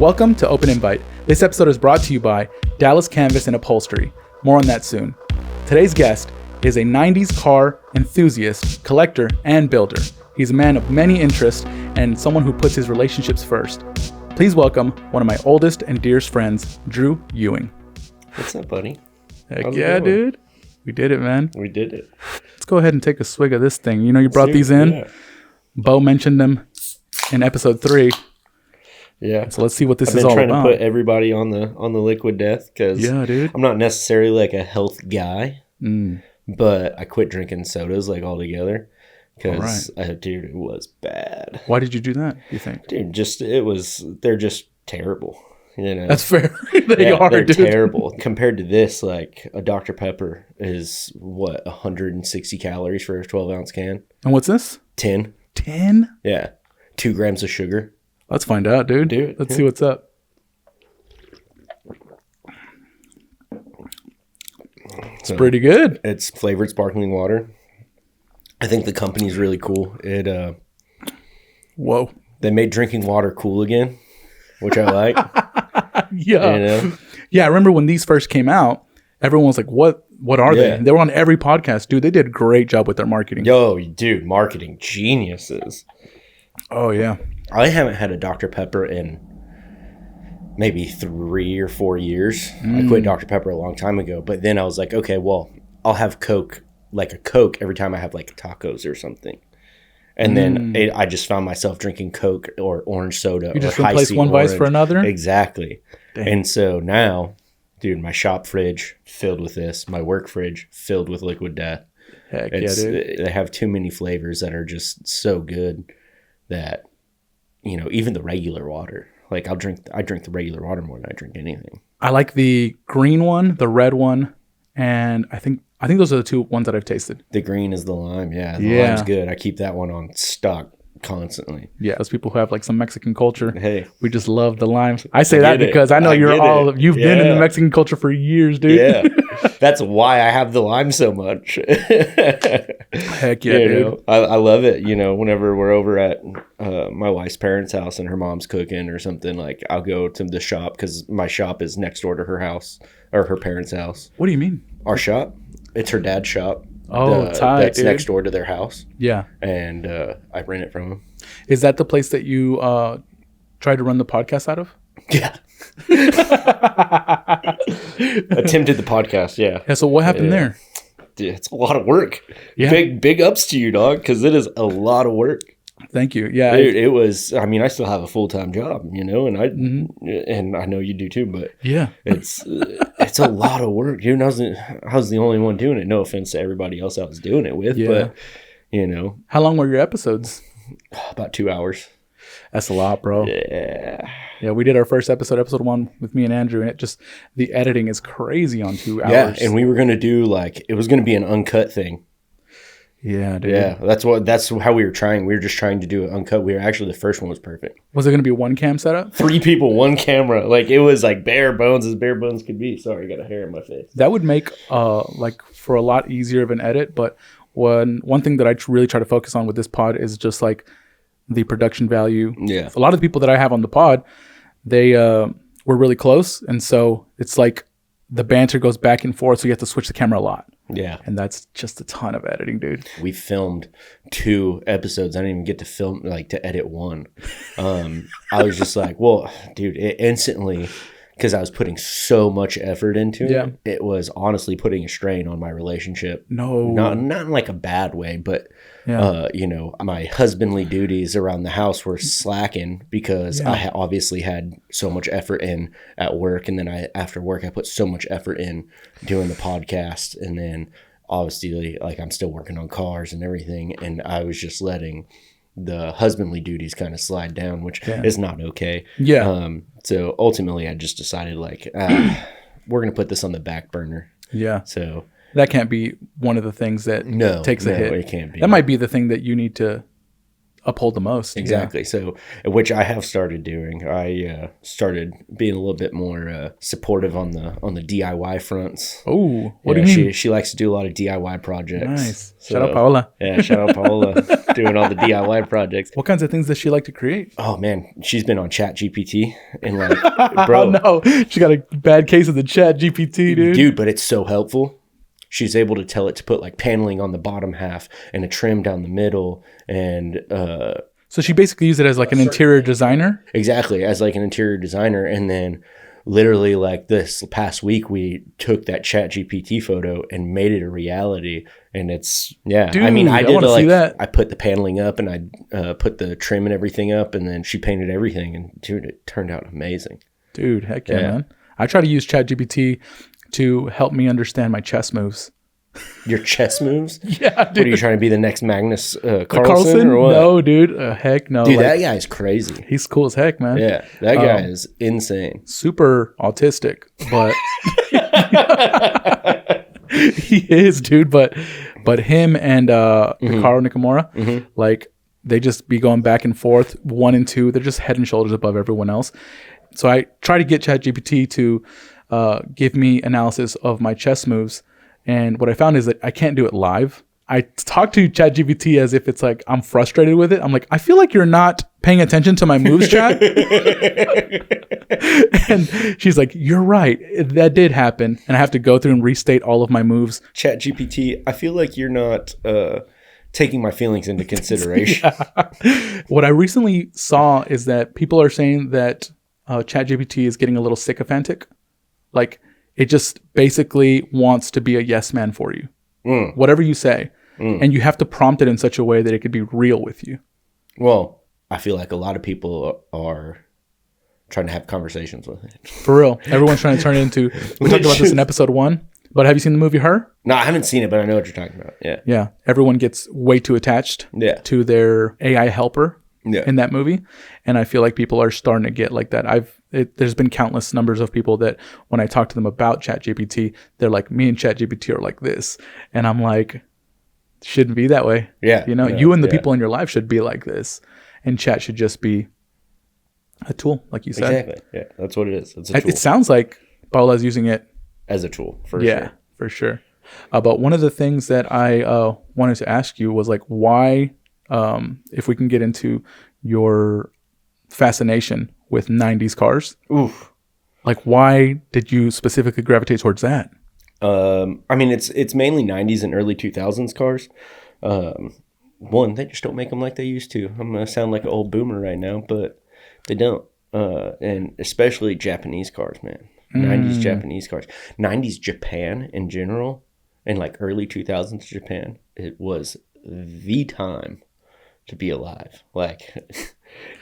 Welcome to Open Invite. This episode is brought to you by Dallas Canvas Upholstery. More on that soon. Today's guest is a 90s car enthusiast, collector, and builder. He's a man of many interests and someone who puts his relationships first. Please welcome one of my oldest and dearest friends, Drew Ewing. What's up, buddy? Heck yeah, dude. We did it, man. We did it. Let's go ahead and take a swig of this thing. You know, you brought these in. Yeah. Bo mentioned them in episode 3. Yeah. So let's see what this I've is been all trying about. to put everybody on the liquid death because dude. I'm not necessarily like a health guy, but I quit drinking sodas like altogether because, dude, it was bad. Why did you do that, you think? Dude, they're just terrible. You know, That's fair. They're dude. Terrible compared to this. Like a Dr. Pepper is what 160 calories for a 12-ounce can. And what's this? 10. 10? Yeah, 2 grams of sugar. Let's find out, dude. Let's see what's up. It's pretty good. It's flavored sparkling water. I think the company's really cool. Whoa. They made drinking water cool again, which I like. Yeah. You know? Yeah, I remember when these first came out, everyone was like, what are they? They were on every podcast. Dude, they did a great job with their marketing. Yo, dude, marketing geniuses. Oh, yeah. I haven't had a Dr. Pepper in maybe 3 or 4 years. I quit Dr. Pepper a long time ago, but then I was like, okay, well, I'll have Coke, like a Coke every time I have like tacos or something. And then I just found myself drinking Coke or orange soda. You just replaced one vice for another? Exactly. Dang. And so now, dude, my shop fridge filled with this, my work fridge filled with liquid death. Heck yeah, dude. They have too many flavors that are just so good that, you know, even the regular water. Like I drink the regular water more than I drink anything. I like the green one, the red one, and I think those are the 2 ones that I've tasted. The green is the lime. Yeah, the lime's good. I keep that one on stock constantly. Yeah, as people who have like some Mexican culture, hey, we just love the limes. I say that because I know you've been in the Mexican culture for years, dude. Yeah, that's why I have the lime so much. Heck yeah, dude. I love it. You know, whenever we're over at my wife's parents' house and her mom's cooking or something, like I'll go to the shop because my shop is next door to her house or her parents' house. What do you mean? Our shop? It's her dad's shop. Oh, tight, that's dude. next door to their house. Yeah. And I rent it from him. Is that the place that you tried to run the podcast out of? Yeah. Attempted the podcast, yeah. Yeah, so what happened there? Dude, it's a lot of work. Yeah. Big ups to you, dog, because it is a lot of work. Thank you. Yeah. Dude, it was, I mean, I still have a full-time job, you know, and I know you do too, but yeah, it's a lot of work. Dude, I was the only one doing it. No offense to everybody else I was doing it with, but, you know. How long were your episodes? About 2 hours. That's a lot, bro. Yeah. Yeah, we did our first episode 1, with me and Andrew, and the editing is crazy on 2 hours. Yeah, and we were going to do it was going to be an uncut thing. Yeah, dude. Yeah, that's how we were trying. We were just trying to do it uncut. The first one was perfect. Was it going to be a 1 cam setup? 3 people, 1 camera. Like it was like bare bones as bare bones could be. Sorry, I got a hair in my face. That would make like for a lot easier of an edit, but one thing that I really try to focus on with this pod is just like the production value. Yeah. A lot of the people that I have on the pod, they were really close, and so it's like the banter goes back and forth, so you have to switch the camera a lot. Yeah. And that's just a ton of editing, dude. We filmed 2 episodes. I didn't even get to film, to edit 1. I was just like, well, dude, it instantly, because I was putting so much effort into it, it was honestly putting a strain on my relationship. No. Not in like a bad way, but, you know, my husbandly duties around the house were slacking because I obviously had so much effort in at work. And then after work, I put so much effort in doing the podcast. And then obviously, like, I'm still working on cars and everything. And I was just letting the husbandly duties kind of slide down, which is not okay. Yeah. So ultimately, I just decided, like, we're going to put this on the back burner. Yeah. So that can't be one of the things that takes a hit. It can't be. That might be the thing that you need to uphold the most. Exactly. So, which I have started doing. I started being a little bit more supportive on the DIY fronts. Oh, what do you mean? She likes to do a lot of DIY projects. Nice. Shout out Paola. Yeah, shout out Paola doing all the DIY projects. What kinds of things does she like to create? Oh man, she's been on ChatGPT and like, bro, no, she got a bad case of the ChatGPT, dude. Dude, but it's so helpful. She's able to tell it to put like paneling on the bottom half and a trim down the middle, and so she basically used it as like an interior designer. Exactly, as like an interior designer. And then literally like this past week, we took that ChatGPT photo and made it a reality. And it's, yeah. Dude, I mean, I did see that. I put the paneling up and I put the trim and everything up, and then she painted everything. And dude, it turned out amazing. Dude, heck yeah, man. I try to use ChatGPT to help me understand my chess moves. Your chess moves? Yeah, dude. What, are you trying to be the next Magnus Carlsen or what? No, dude. Heck no. Dude, that guy's crazy. He's cool as heck, man. Yeah, that guy is insane. Super autistic, but he is, dude. But him and Hikaru Nakamura, like, they just be going back and forth, 1 and 2. They're just head and shoulders above everyone else. So I try to get ChatGPT to give me analysis of my chess moves. And what I found is that I can't do it live. I talk to ChatGPT as if it's like I'm frustrated with it. I'm like, I feel like you're not paying attention to my moves, chat. And she's like, you're right. That did happen. And I have to go through and restate all of my moves. ChatGPT, I feel like you're not taking my feelings into consideration. What I recently saw is that people are saying that ChatGPT is getting a little sycophantic. Like, it just basically wants to be a yes man for you. Whatever you say. And you have to prompt it in such a way that it could be real with you. Well, I feel like a lot of people are trying to have conversations with it. For real. Everyone's trying to turn it into... We talked about this in episode 1. But have you seen the movie Her? No, I haven't seen it, but I know what you're talking about. Yeah. Yeah. Everyone gets way too attached to their AI helper in that movie. And I feel like people are starting to get like that. There's been countless numbers of people that when I talk to them about ChatGPT, they're like, me and ChatGPT are like this. And I'm like, shouldn't be that way. Yeah. You know, you and the people in your life should be like this. And chat should just be a tool, like you said. Exactly. Yeah, that's what it is. It's a tool. It sounds like Paola's using it as a tool, for sure. Yeah, for sure. But one of the things that I wanted to ask you was like, why, if we can get into your fascination with 90s cars. Oof. Like, why did you specifically gravitate towards that? I mean, it's mainly 90s and early 2000s cars. One, they just don't make them like they used to. I'm going to sound like an old boomer right now, but they don't. And especially Japanese cars, man. 90s Japanese cars. 90s Japan in general, and like early 2000s Japan, it was the time to be alive. Like,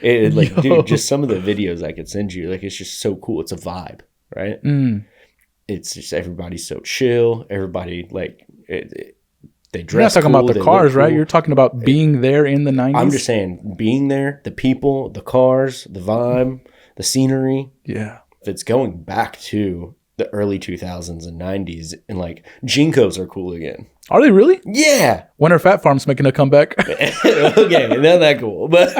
dude, just some of the videos I could send you, like, it's just so cool. It's a vibe, right? It's just everybody's so chill. Everybody, like, they dress. You're not talking cool, about the cars, right? You're talking about being there in the 90s. I'm just saying, being there, the people, the cars, the vibe, the scenery. Yeah. If it's going back to the early 2000s and 90s, and like Jinkos are cool again. Are they really? Yeah. When are Fat Farms making a comeback? Okay, not that cool. But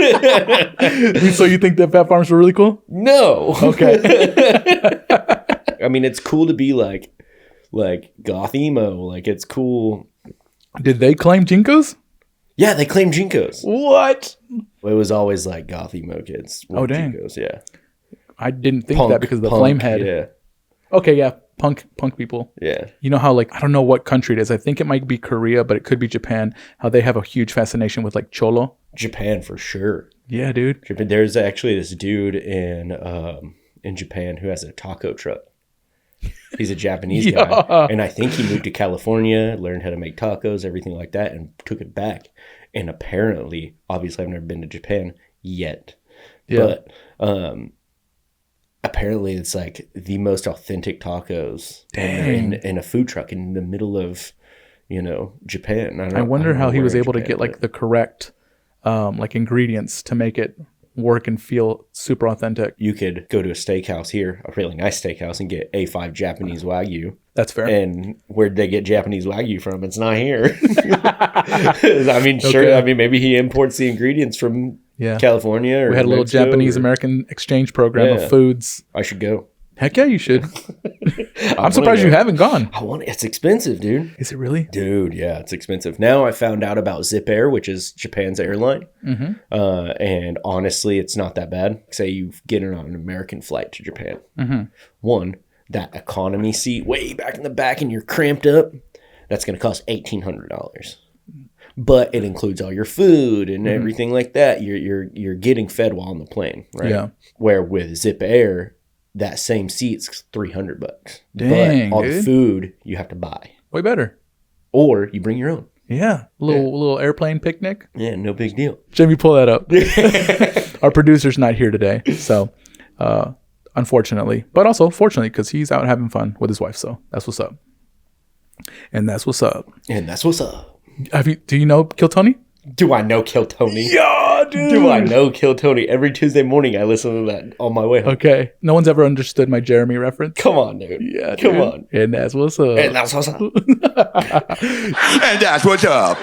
so you think that Fat Farms were really cool? No. Okay. I mean, it's cool to be like goth emo. Like, it's cool. Did they claim Jinkos? Yeah, they claim Jinkos. What? It was always like goth emo kids. Oh, dang. Jinkos, yeah. I didn't think that because of the flame head. Yeah. Okay, yeah. Punk people. Yeah. You know how, like, I don't know what country it is. I think it might be Korea, but it could be Japan. How they have a huge fascination with, like, cholo. Japan for sure. Yeah, dude. There's actually this dude in Japan who has a taco truck. He's a Japanese guy. And I think he moved to California, learned how to make tacos, everything like that, and took it back. And apparently, obviously I've never been to Japan yet. Yeah. But apparently it's like the most authentic tacos in a food truck in the middle of, Japan. I wonder how he was able to get like the correct like ingredients to make it work and feel super authentic. You could go to a steakhouse here, a really nice steakhouse, and get A5 Japanese Wagyu. That's fair. And where'd they get Japanese Wagyu from? It's not here. I mean, sure. I mean, maybe he imports the ingredients from California. Or we had a little Japanese-American exchange program of foods. I should go. Heck yeah, you should. I'm surprised you haven't gone. It's expensive, dude. Is it really? Dude, yeah, it's expensive. Now I found out about Zip Air, which is Japan's airline. And honestly, it's not that bad. Say you get on an American flight to Japan. One, that economy seat way back in the back and you're cramped up, that's going to cost $1,800. But it includes all your food and everything like that. You're getting fed while on the plane, right? Yeah. Where with Zip Air, that same seat's $300. Dang, but all the food you have to buy. Way better. Or you bring your own. Yeah. Little airplane picnic. Yeah, no big deal. Jamie, pull that up. Our producer's not here today. So, unfortunately. But also, fortunately, because he's out having fun with his wife. So, that's what's up. And that's what's up. Do you know Kill Tony? Do I know Kill Tony? Yeah, dude. Do I know Kill Tony? Every Tuesday morning I listen to that on my way home. Okay. No one's ever understood my Jeremy reference. Come on, dude. Yeah, Come on. And that's what's up. And that's what's up. And that's what's up.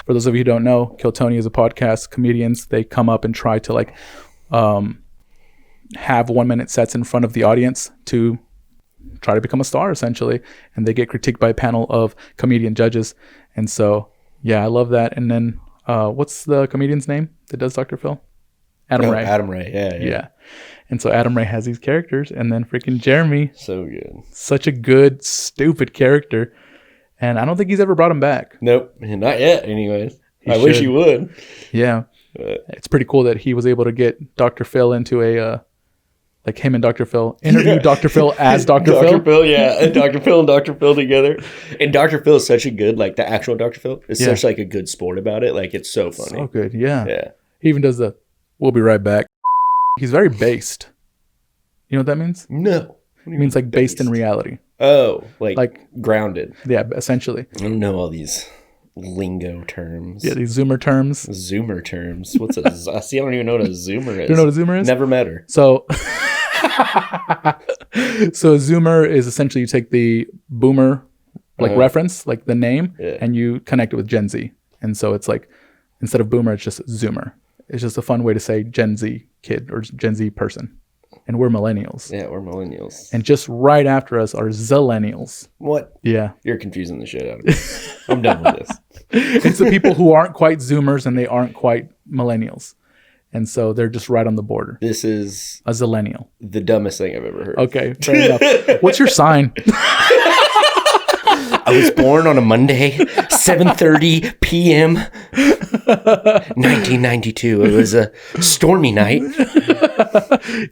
For those of you who don't know, Kill Tony is a podcast. Comedians, they come up and try to have 1 minute sets in front of the audience to try to become a star, essentially. And they get critiqued by a panel of comedian judges. And so... yeah, I love that. And then, what's the comedian's name that does Dr. Phil? Adam Ray. Adam Ray, yeah. And so Adam Ray has these characters, and then freaking Jeremy. So good. Such a good, stupid character. And I don't think he's ever brought him back. Nope, not yet anyways. I wish he would. Yeah. It's pretty cool that he was able to get Dr. Phil into a... like him and Dr. Phil interview Dr. Phil as Dr. Phil. Dr. Phil, yeah. And Dr. Phil and Dr. Phil together. And Dr. Phil is such a good, like the actual Dr. Phil is such like a good sport about it. Like it's so funny. So good, yeah. Yeah. He even does the, we'll be right back. He's very based. You know what that means? No. It means like based in reality. Oh, like grounded. Yeah, essentially. I don't know all these lingo terms. Yeah, these Zoomer terms. Zoomer terms. What's a, I see, I don't even know what a Zoomer is. You know what a Zoomer is? Never met her. So... so a Zoomer is essentially you take the boomer reference, like the name, and you connect it with Gen Z. And so it's like, instead of boomer, it's just Zoomer. It's just a fun way to say Gen Z kid or Gen Z person. And we're millennials. Yeah, we're millennials. And just right after us are zillennials. What? Yeah. You're confusing the shit out of me. I'm done with this. It's the people who aren't quite Zoomers and they aren't quite millennials. And so they're just right on the border. This is a zillennial. The dumbest thing I've ever heard. Okay, fair enough. What's your sign? I was born on a Monday, 7:30 p.m., 1992. It was a stormy night.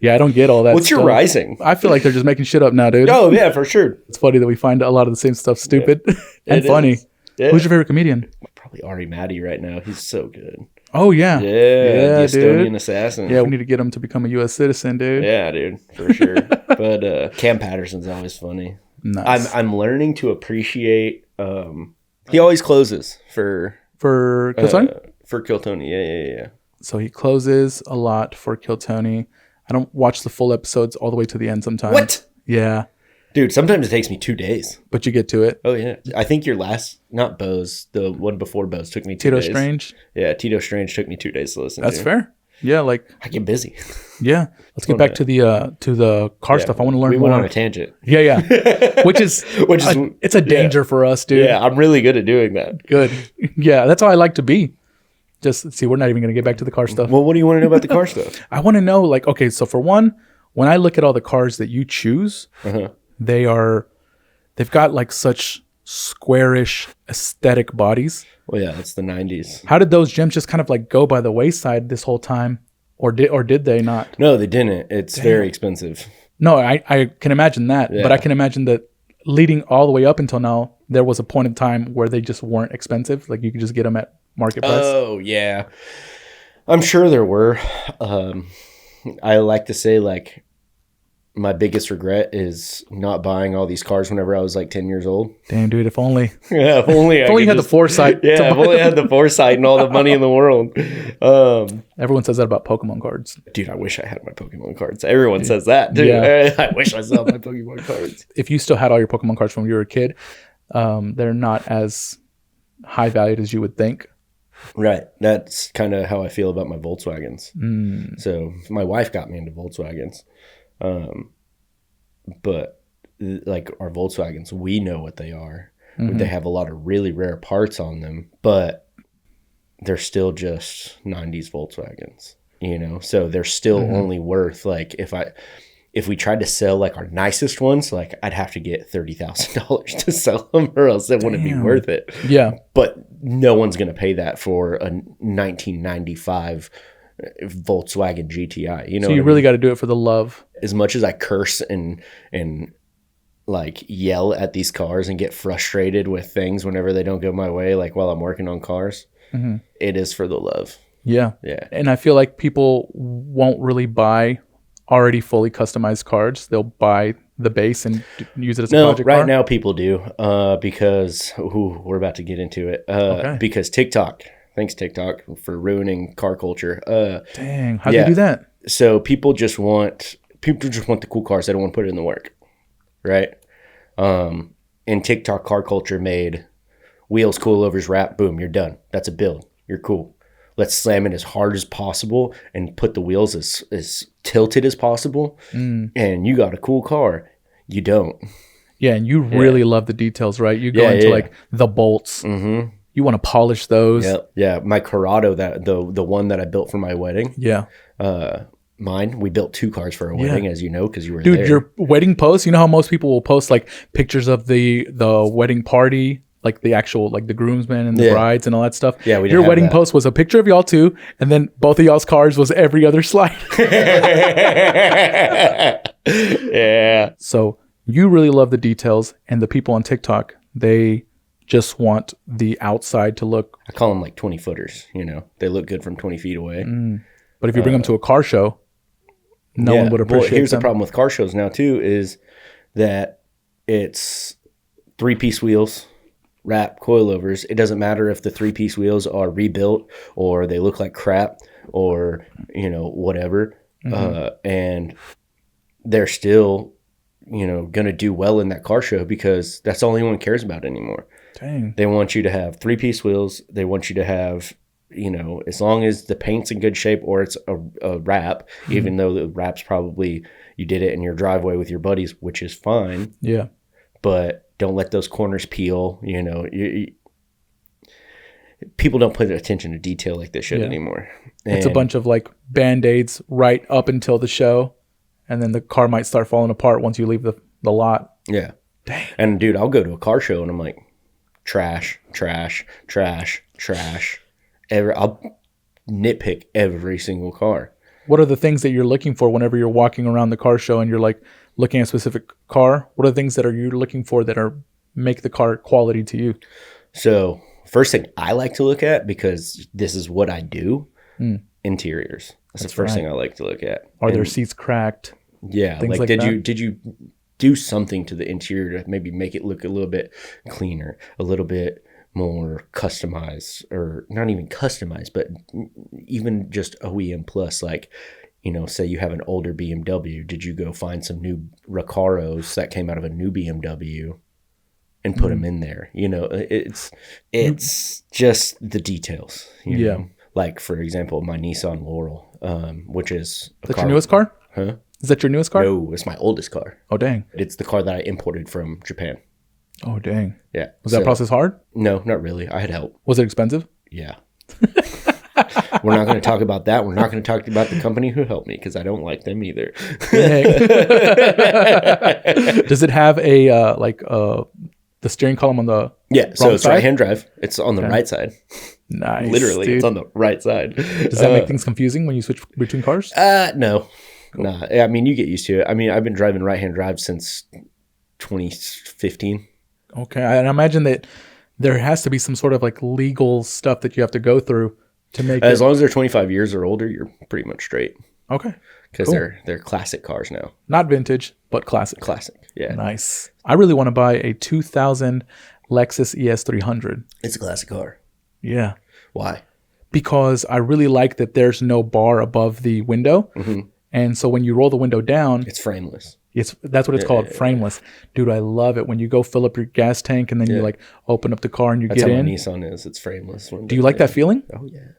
Yeah, I don't get all that. What's your rising? I feel like they're just making shit up now, dude. Oh, yeah, for sure. It's funny that we find a lot of the same stuff stupid and funny. Yeah. Who's your favorite comedian? Probably Ari Matty right now. He's so good. Oh, yeah. Yeah, the Estonian assassin. Yeah, we need to get him to become a U.S. citizen, dude. Yeah, dude, for sure. But Cam Patterson's always funny. Nice. I'm learning to appreciate... he always closes for Kill Tony? For Kill Tony, yeah. So he closes a lot for Kill Tony. I don't watch the full episodes all the way to the end sometimes. What? Yeah. Dude, sometimes it takes me 2 days. But you get to it. Oh, yeah. I think your last, not Bose, the one before Bose took me 2 days. Tito Strange? Yeah, Tito Strange took me 2 days to listen to. That's fair. Yeah, like... I get busy. Yeah. Let's get back to the car stuff. I want to learn more. We went on a tangent. Yeah. Which is it's a danger for us, dude. Yeah, I'm really good at doing that. Good. Yeah, that's how I like to be. Just, see, we're not even going to get back to the car stuff. Well, what do you want to know about the car stuff? I want to know, like, okay, so for one, when I look at all the cars that you choose, they've got like such squarish aesthetic bodies. Well, yeah, it's the 90s. How did those gems just kind of like go by the wayside this whole time? Or did they not? No, they didn't. It's very expensive. No, I can imagine that. Yeah. But I can imagine that leading all the way up until now, there was a point in time where they just weren't expensive. Like you could just get them at market price. Oh, yeah. I'm sure there were. I like to say like my biggest regret is not buying all these cars whenever I was like 10 years old. Damn, dude, if only. Yeah, if only if only you had the foresight. Yeah, if only I had the foresight and all the money in the world. Everyone says that about Pokemon cards. Dude, I wish I had my Pokemon cards. Everyone says that, dude. Yeah. I wish I still had my Pokemon cards. If you still had all your Pokemon cards from when you were a kid, they're not as high valued as you would think. Right. That's kind of how I feel about my Volkswagens. So my wife got me into Volkswagens. But like our Volkswagens, we know what they are. They have a lot of really rare parts on them, but they're still just 90s Volkswagens, you know? So they're still only worth, like, if we tried to sell like our nicest ones, like I'd have to get $30,000 to sell them or else it wouldn't be worth it. Yeah. But no one's going to pay that for a 1995 Volkswagen GTI. You know, so you really got to do it for the love. As much as I curse and like yell at these cars and get frustrated with things whenever they don't go my way, like while I'm working on cars, it is for the love. Yeah. Yeah. And I feel like people won't really buy already fully customized cards. They'll buy the base and use it as a project right car. now people do because we're about to get into it. Because TikTok, thanks TikTok for ruining car culture. Dang, how do you do that? So people just want the cool cars. They don't want to put it in the work, right? And TikTok car culture made wheels, coilovers, wrap, boom, you're done. That's a build. You're cool. Let's slam it as hard as possible and put the wheels as tilted as possible. And you got a cool car. You don't. Yeah, and you really love the details, right? You go into like the bolts. You want to polish those. Yeah. My Corrado, that the one that I built for my wedding. Yeah. Mine, we built 2 cars for a wedding, as you know, because you were there. Dude, your wedding post, you know how most people will post like pictures of the wedding party, like the actual, like the groomsmen and the brides and all that stuff. Yeah, your wedding post was a picture of y'all two, and then both of y'all's cars was every other slide. Yeah. So you really love the details, and the people on TikTok, they just want the outside to look. I call them like 20 footers. You know, they look good from 20 feet away. But if you bring them to a car show, no one would appreciate here's them. the problem with car shows now too, is that it's 3-piece wheels, wrap, coilovers. It doesn't matter if the 3-piece wheels are rebuilt or they look like crap or, you know, whatever. And they're still, you know, going to do well in that car show because that's all anyone cares about anymore. Dang. They want you to have 3-piece wheels. They want you to have, you know, as long as the paint's in good shape or it's a wrap, even though the wrap's probably you did it in your driveway with your buddies, which is fine. Yeah. But don't let those corners peel. You know, people don't put attention to detail like this shit anymore. It's a bunch of like Band-Aids right up until the show, and then the car might start falling apart once you leave the lot. Yeah. Dang. And dude, I'll go to a car show and I'm like, trash, trash, trash, trash. I'll nitpick every single car. What are the things that you're looking for whenever you're walking around the car show and you're like looking at a specific car? What are the things that you're looking for that make the car quality to you? So first thing I like to look at, because this is what I do, interiors. That's the first thing I like to look at. Are there seats cracked? Yeah. Things like did that? you do something to the interior to maybe make it look a little bit cleaner, a little bit more customized, or not even customized, but even just OEM plus, like, you know, say you have an older BMW. Did you go find some new Recaros that came out of a new BMW and put them in there? You know, it's just the details. You know? Like, for example, my Nissan Laurel, which is That's your newest car? Huh? Is that your newest car? No, it's my oldest car. Oh, dang. It's the car that I imported from Japan. Oh, dang. Yeah. Was that process hard? No, not really. I had help. Was it expensive? Yeah. We're not going to talk about that. We're not going to talk about the company who helped me because I don't like them either. Does it have the steering column on the so it's side? right-hand drive. It's on the right side. Nice. Literally, dude. it's on the right side. Does that make things confusing when you switch between cars? No. Nah. I mean, you get used to it. I mean, I've been driving right-hand drive since 2015. Okay. And I imagine that there has to be some sort of like legal stuff that you have to go through to make As long as they're 25 years or older, you're pretty much straight. Okay. because they're classic cars now. Not vintage, but classic. Classic, yeah. Nice. I really want to buy a 2000 Lexus ES300. It's a classic car. Yeah. Why? Because I really like that there's no bar above the window. And so when you roll the window down, it's frameless. That's what it's called, frameless. Dude, I love it when you go fill up your gas tank and then you like open up the car and you get in. That's how my Nissan is. It's frameless. Do you like that feeling? Oh yeah.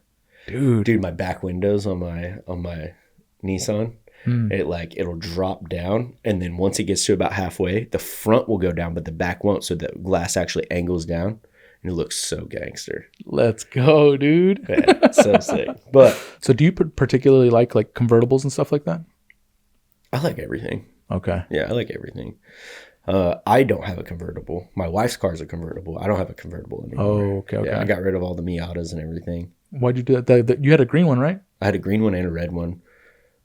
Dude, my back windows on my Nissan, it'll drop down, and then once it gets to about halfway, the front will go down, but the back won't, so the glass actually angles down. And it looks so gangster. Let's go, dude. Yeah, so sick. But so do you particularly like convertibles and stuff like that? I like everything. Okay. Yeah, I like everything. I don't have a convertible. My wife's car is a convertible. I don't have a convertible anymore. Oh, okay. Yeah, I got rid of all the Miatas and everything. Why'd you do that? You had a green one, right? I had a green one and a red one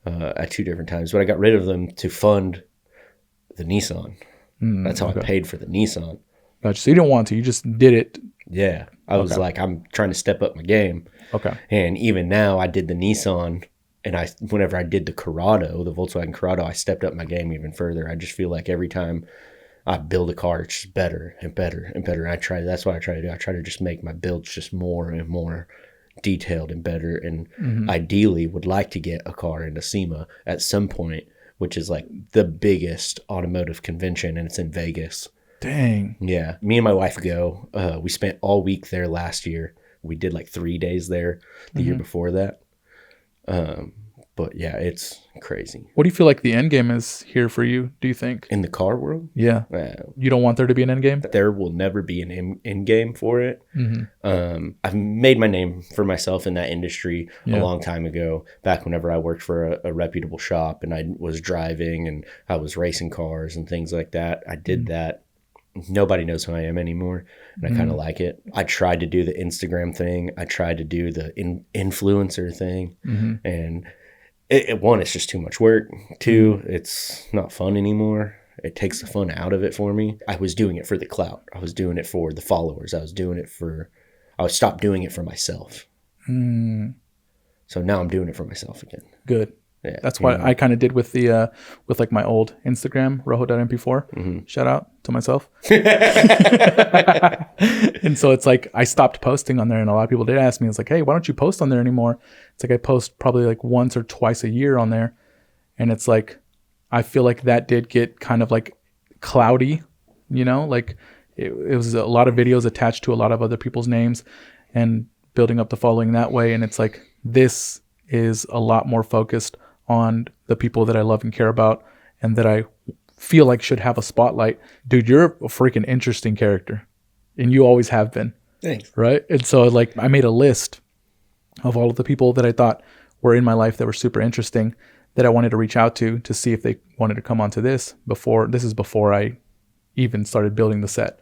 at 2 different times, but I got rid of them to fund the Nissan. That's how I paid for the Nissan. Gotcha. So you didn't want to, you just did it. Yeah. I was like, I'm trying to step up my game. Okay. And even now I did the Nissan, and whenever I did the Corrado, the Volkswagen Corrado, I stepped up my game even further. I just feel like every time I build a car, it's just better and better and better. And that's what I try to do. I try to just make my builds just more and more detailed and better. And ideally would like to get a car into SEMA at some point, which is like the biggest automotive convention, and it's in Vegas. Dang. Yeah. Me and my wife go. We spent all week there last year. We did like 3 days there the year before that. But yeah, it's crazy. What do you feel like the end game is here for you, do you think? In the car world? Yeah. You don't want there to be an end game? There will never be an end game for it. I've made my name for myself in that industry a long time ago, back whenever I worked for a reputable shop and I was driving and I was racing cars and things like that. I did that. Nobody knows who I am anymore, and I kind of like it. I tried to do the Instagram thing. I tried to do the influencer thing, and one, it's just too much work. Two, it's not fun anymore. It takes the fun out of it for me. I was doing it for the clout. I was doing it for the followers. I would stop doing it for myself. So now I'm doing it for myself again. Good. Yeah, that's what I kind of did with the with like my old Instagram, rojo.mp4. Shout out to myself. And so it's like I stopped posting on there, and a lot of people did ask me, it's like, hey, why don't you post on there anymore? It's like I post probably like once or twice a year on there, and it's like I feel like that did get kind of like cloudy, like it was a lot of videos attached to a lot of other people's names and building up the following that way. And it's like this is a lot more focused on the people that I love and care about and that I feel like should have a spotlight. Dude, you're a freaking interesting character, and you always have been. Thanks. Right? And so like I made a list of all of the people that I thought were in my life that were super interesting that I wanted to reach out to see if they wanted to come onto this before I even started building the set.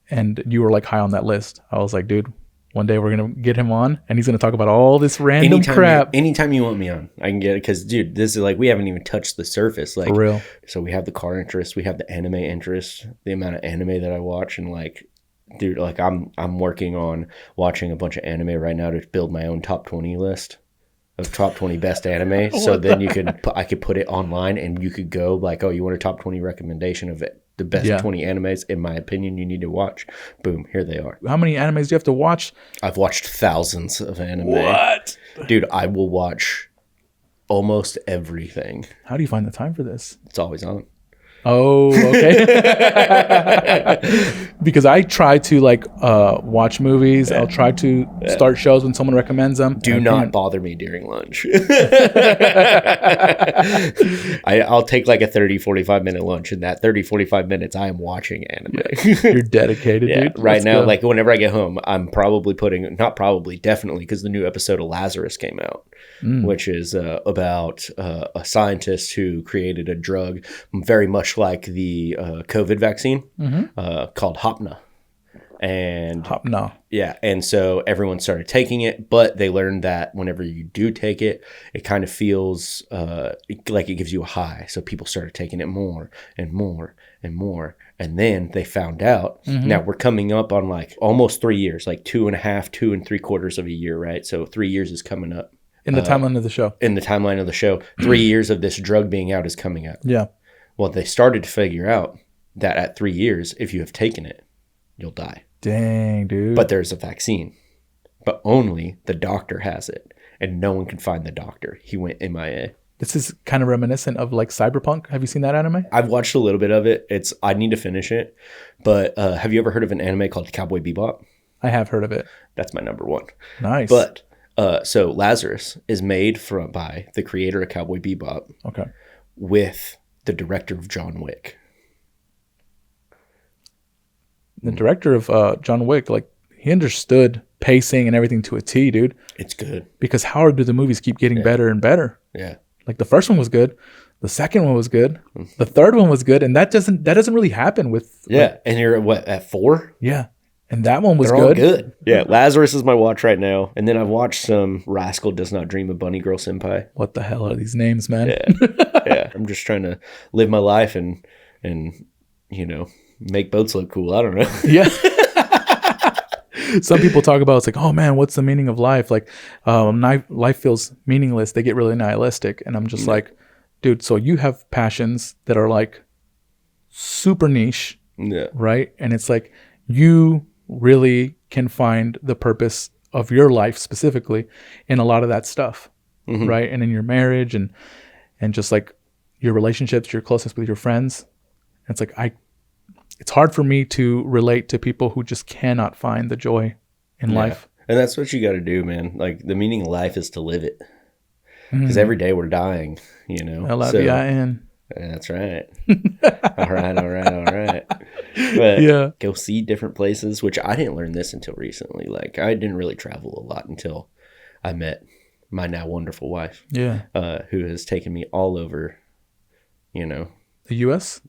And you were like high on that list. I was like, dude, one day we're going to get him on and he's going to talk about all this random crap. Anytime you want me on, I can get it. Because, dude, this is like, we haven't even touched the surface. Like, for real. So we have the car interest. We have the anime interest, the amount of anime that I watch. And like, dude, like I'm working on watching a bunch of anime right now to build my own top 20 list of top 20 best anime. So then I could put it online and you could go like, oh, you want a top 20 recommendation of it? The best 20 animes, in my opinion, you need to watch. Boom, here they are. How many animes do you have to watch? I've watched thousands of anime. What? Dude, I will watch almost everything. How do you find the time for this? It's always on. Oh, okay. Because I try to like watch movies. I'll try to start shows when someone recommends them. Do not bother me during lunch. I'll take like a 30-45 minute lunch. In that 30-45 minutes, I am watching anime. You're dedicated, dude. Right now, like whenever I get home, I'm probably definitely, because the new episode of Lazarus came out, which is about a scientist who created a drug very much like the COVID vaccine called Hopna. And so everyone started taking it, but they learned that whenever you do take it, it kind of feels like it gives you a high. So people started taking it more and more and more. And then they found out, now we're coming up on like almost 3 years, like 2.5, 2 3/4 of a year, right? So 3 years is coming up In the timeline of the show. In the timeline of the show, 3 years of this drug being out is coming up. Yeah. Well, they started to figure out that at 3 years, if you have taken it, you'll die. Dang, dude. But there's a vaccine. But only the doctor has it. And no one can find the doctor. He went MIA. This is kind of reminiscent of like Cyberpunk. Have you seen that anime? I've watched a little bit of it. I need to finish it. But have you ever heard of an anime called Cowboy Bebop? I have heard of it. That's my number one. Nice. But so Lazarus is made by the creator of Cowboy Bebop. Okay. With the director of John Wick. The director of John Wick, like, he understood pacing and everything to a T, dude. It's good. Because how do the movies keep getting better and better? Yeah. Like, the first one was good. The second one was good. The third one was good. And that doesn't really happen with... Yeah. Like, and you're at 4? Yeah. And that one was They're good. All good. Yeah. Lazarus is my watch right now. And then I've watched some Rascal Does Not Dream of Bunny Girl Senpai. What the hell are these names, man? Yeah. Yeah. I'm just trying to live my life and you know, make boats look cool. I don't know. Yeah. Some people talk about, it's like, oh man, what's the meaning of life? Like, life feels meaningless. They get really nihilistic. And I'm just like, dude, so you have passions that are like super niche, right? And it's like, you really can find the purpose of your life specifically in a lot of that stuff, right? And in your marriage and just like your relationships, your closeness with your friends. And it's like, it's hard for me to relate to people who just cannot find the joy in life. And that's what you got to do, man. Like, the meaning of life is to live it. Because every day we're dying, you know. L-I-V-I-N. That's right. All right. But go see different places, which I didn't learn this until recently. Like, I didn't really travel a lot until I met my now wonderful wife. Yeah. Who has taken me all over, you know. The U.S.?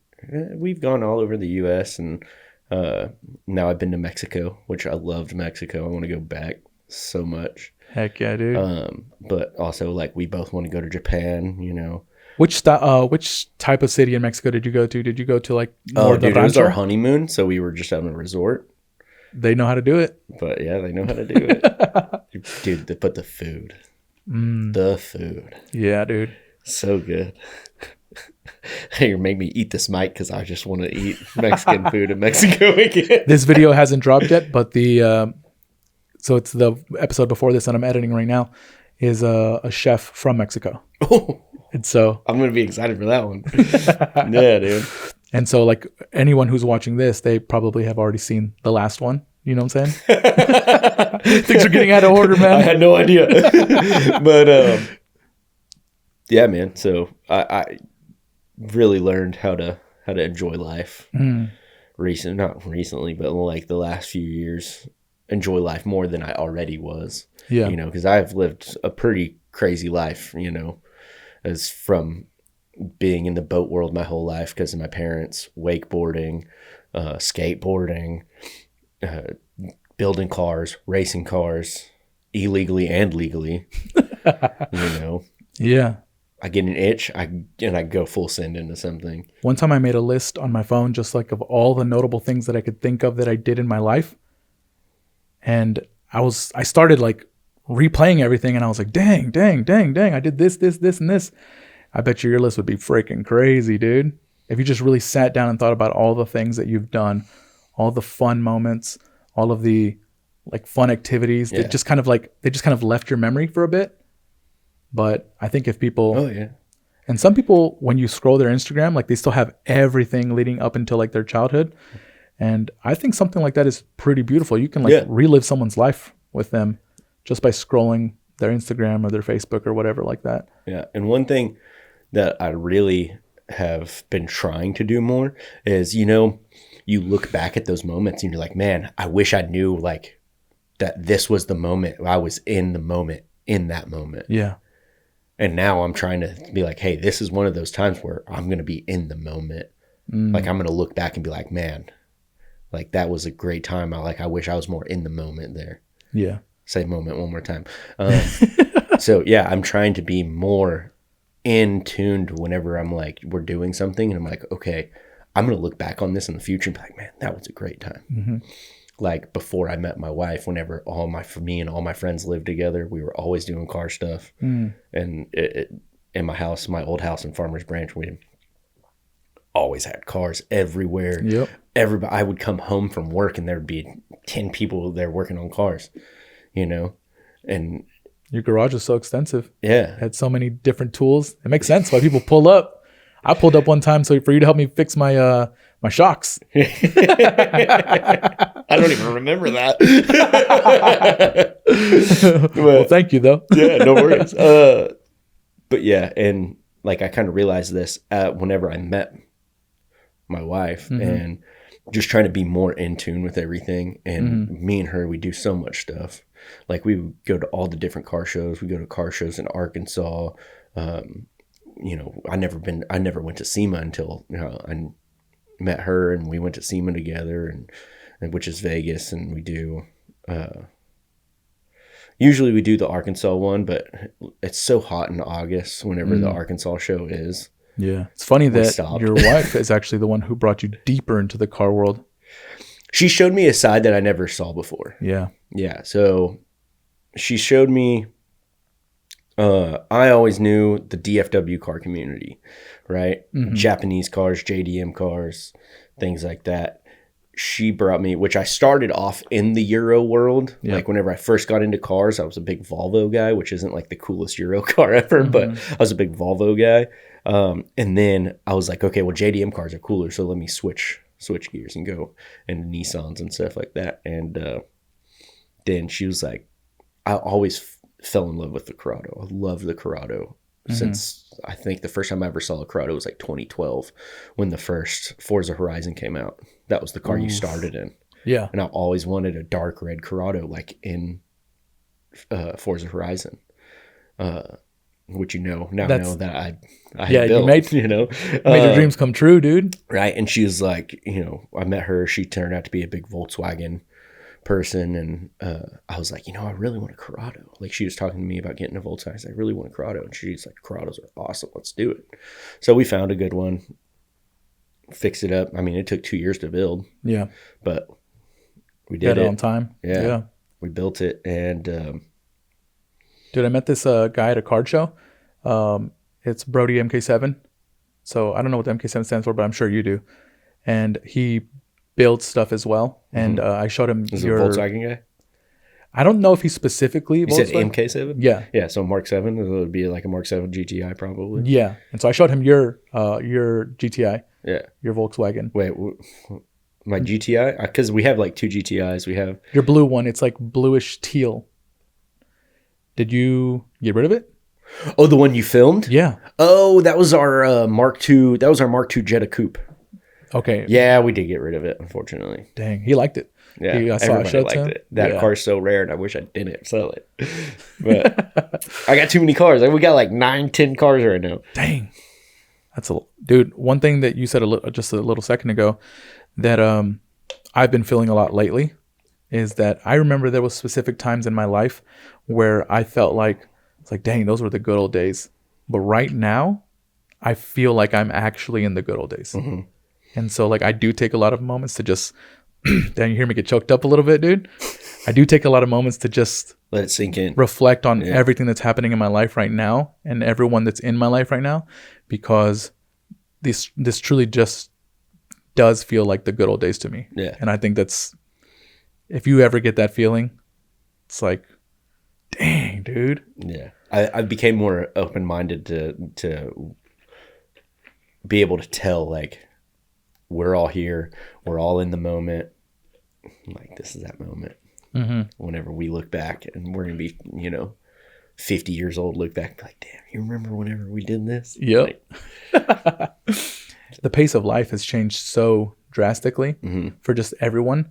We've gone all over the U.S. and now I've been to Mexico, which I loved Mexico. I want to go back so much. Heck yeah, dude. But also, like, we both want to go to Japan, you know. Which type of city in Mexico did you go to? Did you go to like more dude, it was our honeymoon, so we were just on a resort. They know how to do it. But yeah, they know how to do it. Dude, the food. The food. Yeah, dude. So good. Hey, you make me eat this mic because I just want to eat Mexican food in Mexico again. This video hasn't dropped yet, but so it's the episode before this that I'm editing right now is a chef from Mexico. Oh. And so I'm going to be excited for that one. Yeah, dude. And so, like, anyone who's watching this, they probably have already seen the last one. You know what I'm saying? Things are getting out of order, man. I had no idea. But, yeah, man. So I really learned how to enjoy life. Not recently, but like the last few years, enjoy life more than I already was. Yeah. You know, because I've lived a pretty crazy life, you know, as from being in the boat world my whole life because of my parents, wakeboarding, skateboarding, building cars, racing cars, illegally and legally, you know. Yeah. I get an itch, I go full send into something. One time I made a list on my phone just like of all the notable things that I could think of that I did in my life. And I started like replaying everything and I was like, dang, I did this, and this. I bet your list would be freaking crazy, dude. If you just really sat down and thought about all the things that you've done, all the fun moments, all of the like fun activities that just kind of left your memory for a bit. But I think if people, and some people, when you scroll their Instagram, like they still have everything leading up until like their childhood. And I think something like that is pretty beautiful. You can relive someone's life with them just by scrolling their Instagram or their Facebook or whatever like that. Yeah. And one thing that I really have been trying to do more is, you know, you look back at those moments and you're like, man, I wish I knew like that this was the moment. I was in the moment, in that moment. Yeah. And now I'm trying to be like, hey, this is one of those times where I'm going to be in the moment. Like I'm going to look back and be like, man, like that was a great time. I wish I was more in the moment there. Yeah. Say moment one more time. So yeah, I'm trying to be more in tuned whenever I'm like, we're doing something and I'm like, okay, I'm going to look back on this in the future and be like, man, that was a great time. like before I met my wife, whenever me and all my friends lived together, we were always doing car stuff. And in my house, my old house in Farmers Branch, we always had cars everywhere. Yep. Everybody, I would come home from work and there'd be 10 people there working on cars, you know, and your garage is so extensive. Yeah. It had so many different tools. It makes sense why people pull up. I pulled up one time for you to help me fix my my shocks. I don't even remember that. Well, thank you though. Yeah, no worries. But yeah, and like I kind of realized this whenever I met my wife and just trying to be more in tune with everything. And me and her, we do so much stuff. Like we would go to all the different car shows. We go to car shows in Arkansas. You know, I never went to SEMA until, you know, I met her and we went to SEMA together and which is Vegas. And we do, usually we do the Arkansas one, but it's so hot in August whenever the Arkansas show is. Yeah. It's funny that your wife is actually the one who brought you deeper into the car world. She showed me a side that I never saw before. Yeah. Yeah. So she showed me, I always knew the DFW car community, right? Japanese cars, JDM cars, things like that. She brought me, which I started off in the Euro world. Yeah. Like whenever I first got into cars, I was a big Volvo guy, which isn't like the coolest Euro car ever, but I was a big Volvo guy. And then I was like, okay, well, JDM cars are cooler, so let me switch gears and go into Nissans and stuff like that. And then she was like, I always fell in love with the Corrado. I love the Corrado since I think the first time I ever saw a Corrado was like 2012 when the first Forza Horizon came out. That was the car you started in. Yeah. And I always wanted a dark red Corrado like in Forza Horizon. Which know that I built, made your dreams come true, dude. Right. And she was like, you know, I met her, she turned out to be a big Volkswagen person, and I was like, you know, I really want a Corrado. Like she was talking to me about getting a Volkswagen. I was like, I really want a Corrado, and she's like, Corrados are awesome, let's do it. So we found a good one, fixed it up. I mean, it took 2 years to build. Yeah. But we did it on time. Yeah. We built it, and dude, I met this guy at a card show. It's Brody MK7. So I don't know what the MK7 stands for, but I'm sure you do. And he builds stuff as well. And I showed him Is it a Volkswagen guy? I don't know if he specifically You said MK7? Yeah. Yeah, so Mark 7. It would be like a Mark 7 GTI probably. Yeah. And so I showed him your GTI. Yeah. Your Volkswagen. Wait, my GTI? Because we have like two GTIs. We have your blue one. It's like bluish teal. Did you get rid of it? Oh, the one you filmed? Yeah. Oh, that was our Mark II. That was our Mark II Jetta Coupe. Okay. Yeah, we did get rid of it, unfortunately. Dang, he liked it. Yeah, everybody liked it. That car's so rare, and I wish I didn't sell it. But I got too many cars. We got like 9-10 cars right now. Dang. That's dude. One thing that you said just a little second ago that I've been feeling a lot lately is that I remember there was specific times in my life where I felt like it's like, dang, those were the good old days. But right now, I feel like I'm actually in the good old days. And so like I do take a lot of moments to just, dang, you hear me get choked up a little bit, dude. I do take a lot of moments to just let it sink in, reflect on everything that's happening in my life right now and everyone that's in my life right now, because this truly just does feel like the good old days to me. Yeah. And I think that's, if you ever get that feeling, it's like, dang, dude. Yeah. I became more open-minded to be able to tell, like, we're all here. We're all in the moment. Like, this is that moment. Whenever we look back, and we're going to be, 50 years old, look back and be like, damn, you remember whenever we did this? Yep. Like, the pace of life has changed so drastically for just everyone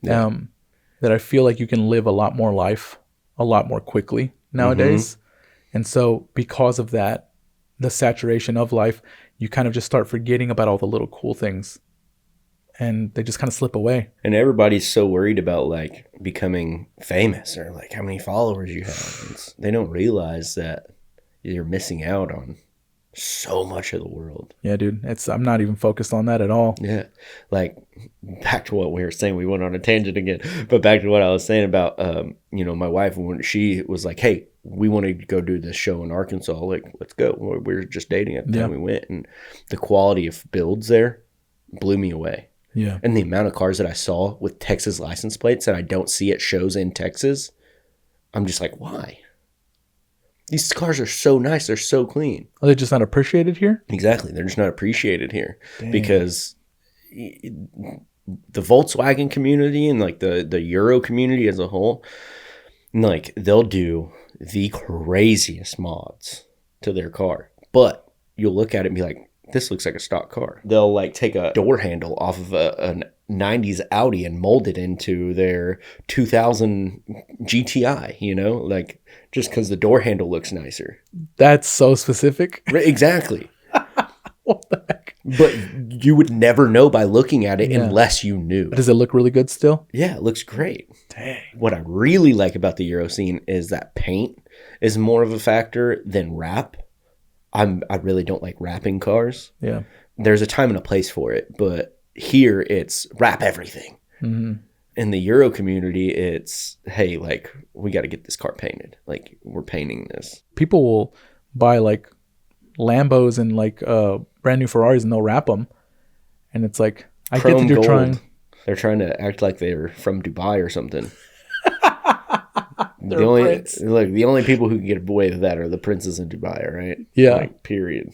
that I feel like you can live a lot more life a lot more quickly nowadays. And so because of that, the saturation of life, you kind of just start forgetting about all the little cool things and they just kind of slip away. And everybody's so worried about like becoming famous or like how many followers you have. They don't realize that you're missing out on so much of the world. Yeah, dude. I'm not even focused on that at all. Yeah. Like back to what we were saying, we went on a tangent again, but back to what I was saying about, my wife, when she was like, hey, we want to go do this show in Arkansas. Like, let's go. We were just dating at the time we went, and the quality of builds there blew me away. Yeah. And the amount of cars that I saw with Texas license plates that I don't see at shows in Texas, I'm just like, why? These cars are so nice. They're so clean. Are they just not appreciated here? Exactly. They're just not appreciated here. Dang. Because the Volkswagen community and like the Euro community as a whole, like they'll do the craziest mods to their car. But you'll look at it and be like, this looks like a stock car. They'll like take a door handle off of a 90s Audi and mold it into their 2000 GTI, like just because the door handle looks nicer. That's so specific. Exactly. What the heck? But you would never know by looking at it unless you knew. Does it look really good still? Yeah, it looks great. Dang. What I really like about the Euro scene is that paint is more of a factor than wrap. I really don't like wrapping cars. Yeah. There's a time and a place for it, but here it's wrap everything. Mm-hmm. In the Euro community, it's, hey, like, we got to get this car painted. Like, we're painting this. People will buy like Lambos and like brand new Ferraris and they'll wrap them. And it's like, I Chrome get that you're gold. trying. They're trying to act like they're from Dubai or something. They're a prince. The only people who can get away with that are the princes in Dubai, all right? Yeah. Like, period.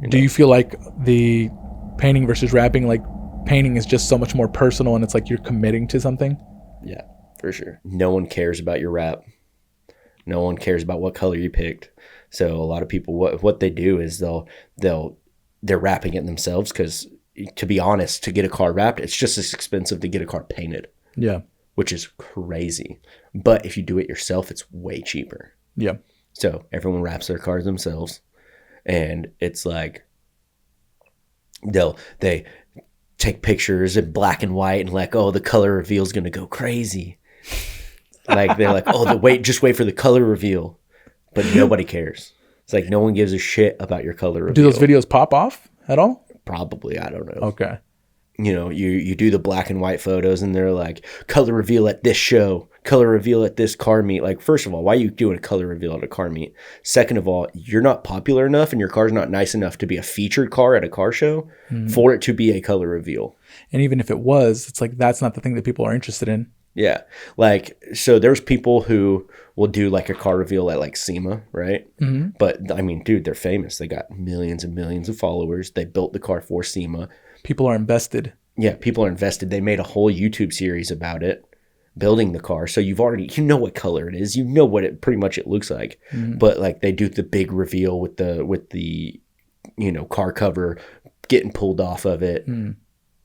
Do you feel like the painting versus wrapping, like painting is just so much more personal and it's like you're committing to something? Yeah, for sure. No one cares about your wrap. No one cares about what color you picked. So a lot of people, what they do is they're wrapping it themselves because, to be honest, to get a car wrapped, it's just as expensive to get a car painted. Yeah. Which is crazy. But if you do it yourself, it's way cheaper. Yeah. So everyone wraps their cars themselves. And it's like they take pictures in black and white and like, oh, the color reveal is going to go crazy. Like they're like, oh, just wait for the color reveal. But nobody cares. It's like no one gives a shit about your color reveal. Do those videos pop off at all? Probably. I don't know. Okay. You do the black and white photos and they're like, color reveal at this show, color reveal at this car meet. Like, first of all, why are you doing a color reveal at a car meet? Second of all, you're not popular enough and your car's not nice enough to be a featured car at a car show for it to be a color reveal. And even if it was, it's like, that's not the thing that people are interested in. Yeah. Like, so there's people who will do like a car reveal at like SEMA, right? Mm-hmm. But I mean, dude, they're famous. They got millions and millions of followers. They built the car for SEMA. People are invested. Yeah, people are invested. They made a whole YouTube series about it, building the car. So you know what color it is. You know what it pretty much it looks like. Mm-hmm. But like they do the big reveal with the car cover getting pulled off of it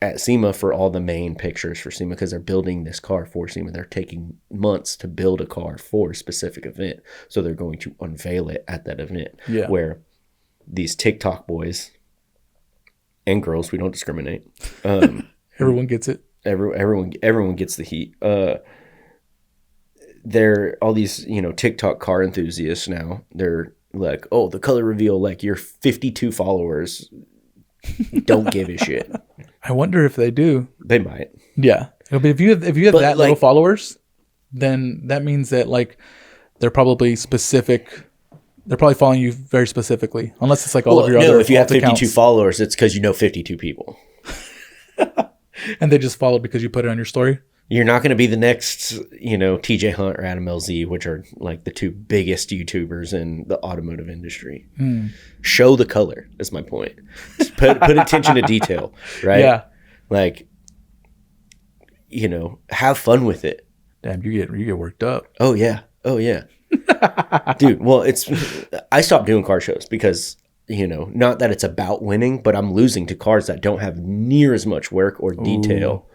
at SEMA for all the main pictures for SEMA because they're building this car for SEMA. They're taking months to build a car for a specific event. So they're going to unveil it at that event. Yeah. Where these TikTok boys and girls, we don't discriminate. Everyone gets it. Everyone gets the heat. They're all these, TikTok car enthusiasts now. They're like, oh, the color reveal, like your 52 followers don't give a shit. I wonder if they do. They might. Yeah. If you have that little followers, then that means that like they're probably specific. They're probably following you very specifically, unless it's like all of your other. No, if you have 52 followers, it's because you know 52 people. And they just followed because you put it on your story? You're not going to be the next, TJ Hunt or Adam LZ, which are like the two biggest YouTubers in the automotive industry. Show the color is my point. Put attention to detail, right? Yeah. Like, have fun with it. Damn, you get worked up. Oh, yeah. Dude, well, I stopped doing car shows because, not that it's about winning, but I'm losing to cars that don't have near as much work or detail. Ooh.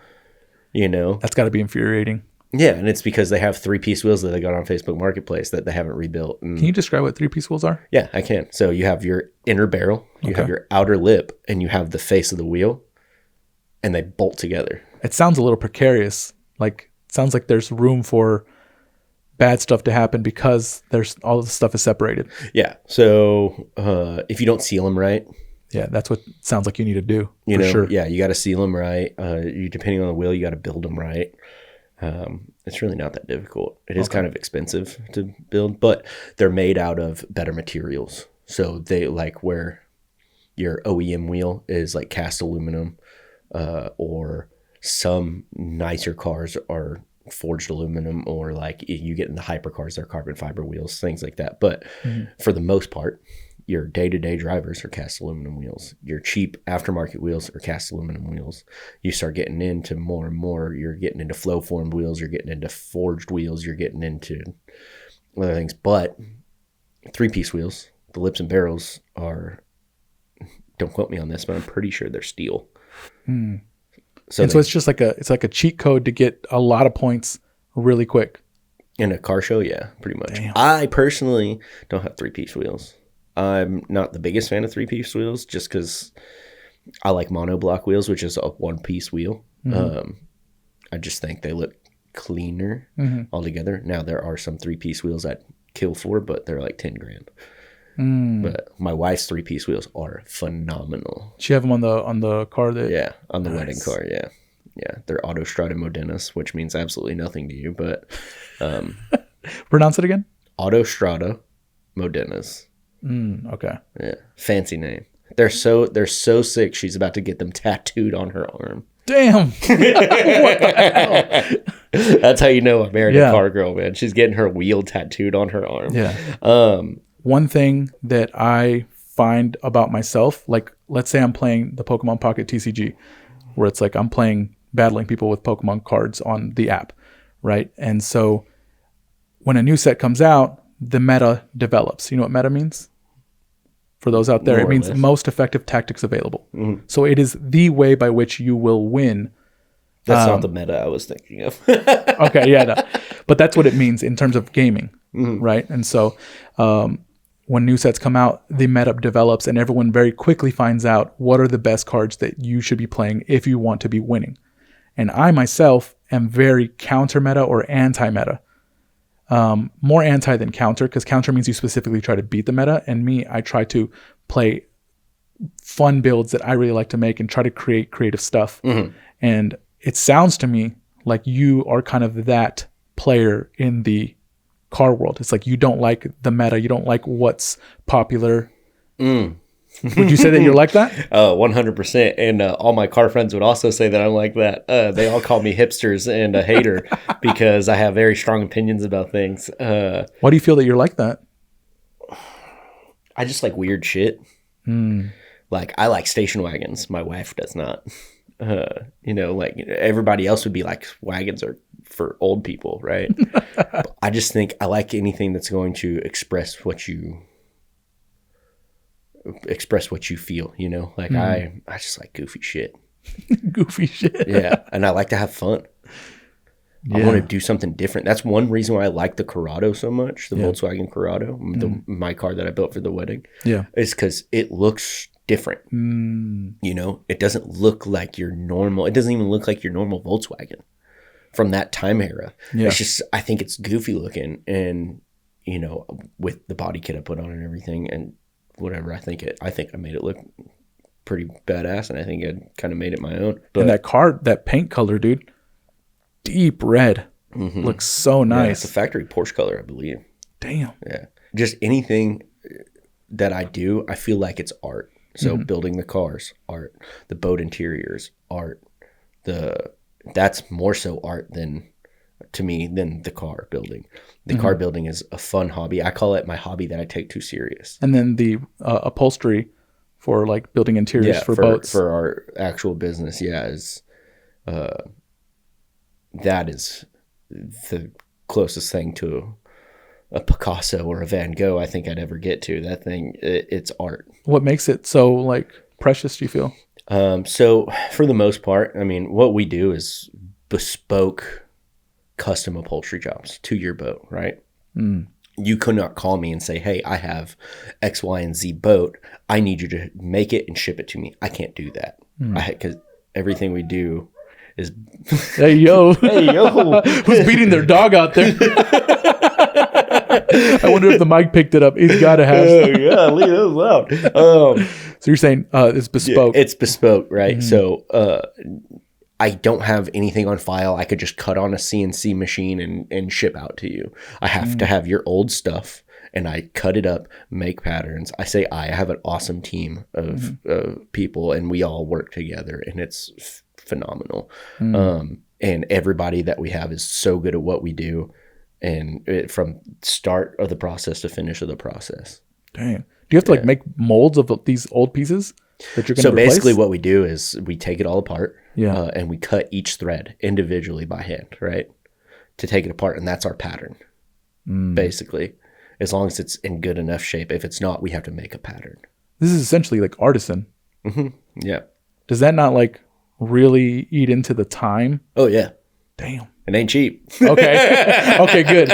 That's got to be infuriating. Yeah, and it's because they have 3-piece wheels that they got on Facebook Marketplace that they haven't rebuilt. Can you describe what 3-piece wheels are? Yeah, I can. So you have your inner barrel, you have your outer lip, and you have the face of the wheel, and they bolt together. It sounds a little precarious. Like, it sounds like there's room for bad stuff to happen because there's all the stuff is separated. Yeah. So if you don't seal them right, yeah, that's what sounds like you need to do. You for know, sure. yeah, you got to seal them right. You depending on the wheel, you got to build them right. It's really not that difficult. It is kind of expensive to build, but they're made out of better materials. So they like where your OEM wheel is like cast aluminum, or some nicer cars are forged aluminum, or like you get in the hypercars, they're carbon fiber wheels, things like that. But for the most part, your day-to-day drivers are cast aluminum wheels. Your cheap aftermarket wheels are cast aluminum wheels. You start getting into more and more, you're getting into flow formed wheels, you're getting into forged wheels, you're getting into other things. But 3-piece wheels, the lips and barrels are, don't quote me on this, but I'm pretty sure they're steel. So it's just like a cheat code to get a lot of points really quick. In a car show, yeah, pretty much. Damn. I personally don't have 3-piece wheels. I'm not the biggest fan of 3-piece wheels just because I like monoblock wheels, which is a 1-piece wheel. I just think they look cleaner altogether. Now, there are some 3-piece wheels I'd kill for, but they're like $10,000. But my wife's 3-piece wheels are phenomenal. She have them on the car that. Yeah, on the wedding car. Yeah, they're Autostrada Modenas, which means absolutely nothing to you, but Pronounce it again. Autostrada Modenas. Okay. Yeah, fancy name. They're so sick. She's about to get them tattooed on her arm. Damn. What the hell? That's how you know I married a car girl, man. She's getting her wheel tattooed on her arm. Yeah. One thing that I find about myself, like let's say I'm playing the Pokemon Pocket TCG, where it's like I'm battling people with Pokemon cards on the app, right? And so when a new set comes out, the meta develops. You know what meta means? For those out there, it means most effective tactics available. So it is the way by which you will win. That's not the meta I was thinking of. Okay, yeah, no. But that's what it means in terms of gaming, right? And so when new sets come out, the meta develops and everyone very quickly finds out what are the best cards that you should be playing if you want to be winning. And I myself am very counter meta or anti-meta. More anti than counter, because counter means you specifically try to beat the meta, and me, I try to play fun builds that I really like to make and try to create creative stuff. And it sounds to me like you are kind of that player in the car world. It's like you don't like the meta, you don't like what's popular. Would you say that you're like that? 100%. And all my car friends would also say that I'm like that. They all call me hipsters and a hater because I have very strong opinions about things. Why do you feel that you're like that? I just like weird shit. Like I like station wagons. My wife does not. Like everybody else would be like, wagons are for old people, right? But I just think I like anything that's going to express what you feel, like I just like goofy shit. Goofy shit. Yeah. And I like to have fun. I want to do something different. That's one reason why I like the Corrado so much, the Volkswagen Corrado, my car that I built for the wedding. Yeah. Is because it looks different. It doesn't look like your normal, it doesn't even look like your normal Volkswagen from that time era. Yeah. It's just, I think it's goofy looking and, with the body kit I put on and everything and whatever, I think I made it look pretty badass, and I think I kind of made it my own. But and that paint color, dude, deep red, looks so nice. Yeah, it's a factory Porsche color, I believe. Damn. Yeah. Just anything that I do, I feel like it's art. So building the cars, art. The boat interiors, art. That's more so art to me than the car building. The car building is a fun hobby. I call it my hobby that I take too serious. And then the upholstery for like building interiors for boats. For our actual business, is that is the closest thing to a Picasso or a Van Gogh I think I'd ever get to. That thing, it's art. What makes it so like precious, do you feel? So for the most part, I mean, what we do is bespoke custom upholstery jobs to your boat, right? You could not call me and say, hey, I have X, Y, and Z boat. I need you to make it and ship it to me. I can't do that. Because everything we do is... Hey, yo. Who's beating their dog out there? I wonder if the mic picked it up. He's got to have. Yeah, leave it loud. So you're saying it's bespoke? Yeah, it's bespoke, right? So I don't have anything on file. I could just cut on a CNC machine and ship out to you. I have to have your old stuff, and I cut it up, make patterns. I have an awesome team of people, and we all work together, and it's phenomenal. And everybody that we have is so good at what we do, and from start of the process to finish of the process. Damn. Do you have to like make molds of these old pieces that you're going to So replace? basically what we do is we take it all apart Yeah. and we cut each thread individually by hand, right? To take it apart. And that's our pattern, basically. As long as it's in good enough shape. If it's not, we have to make a pattern. This is essentially like artisan. Yeah. Does that not like really eat into the time? Oh, yeah. Damn. It ain't cheap. Okay. Okay, good.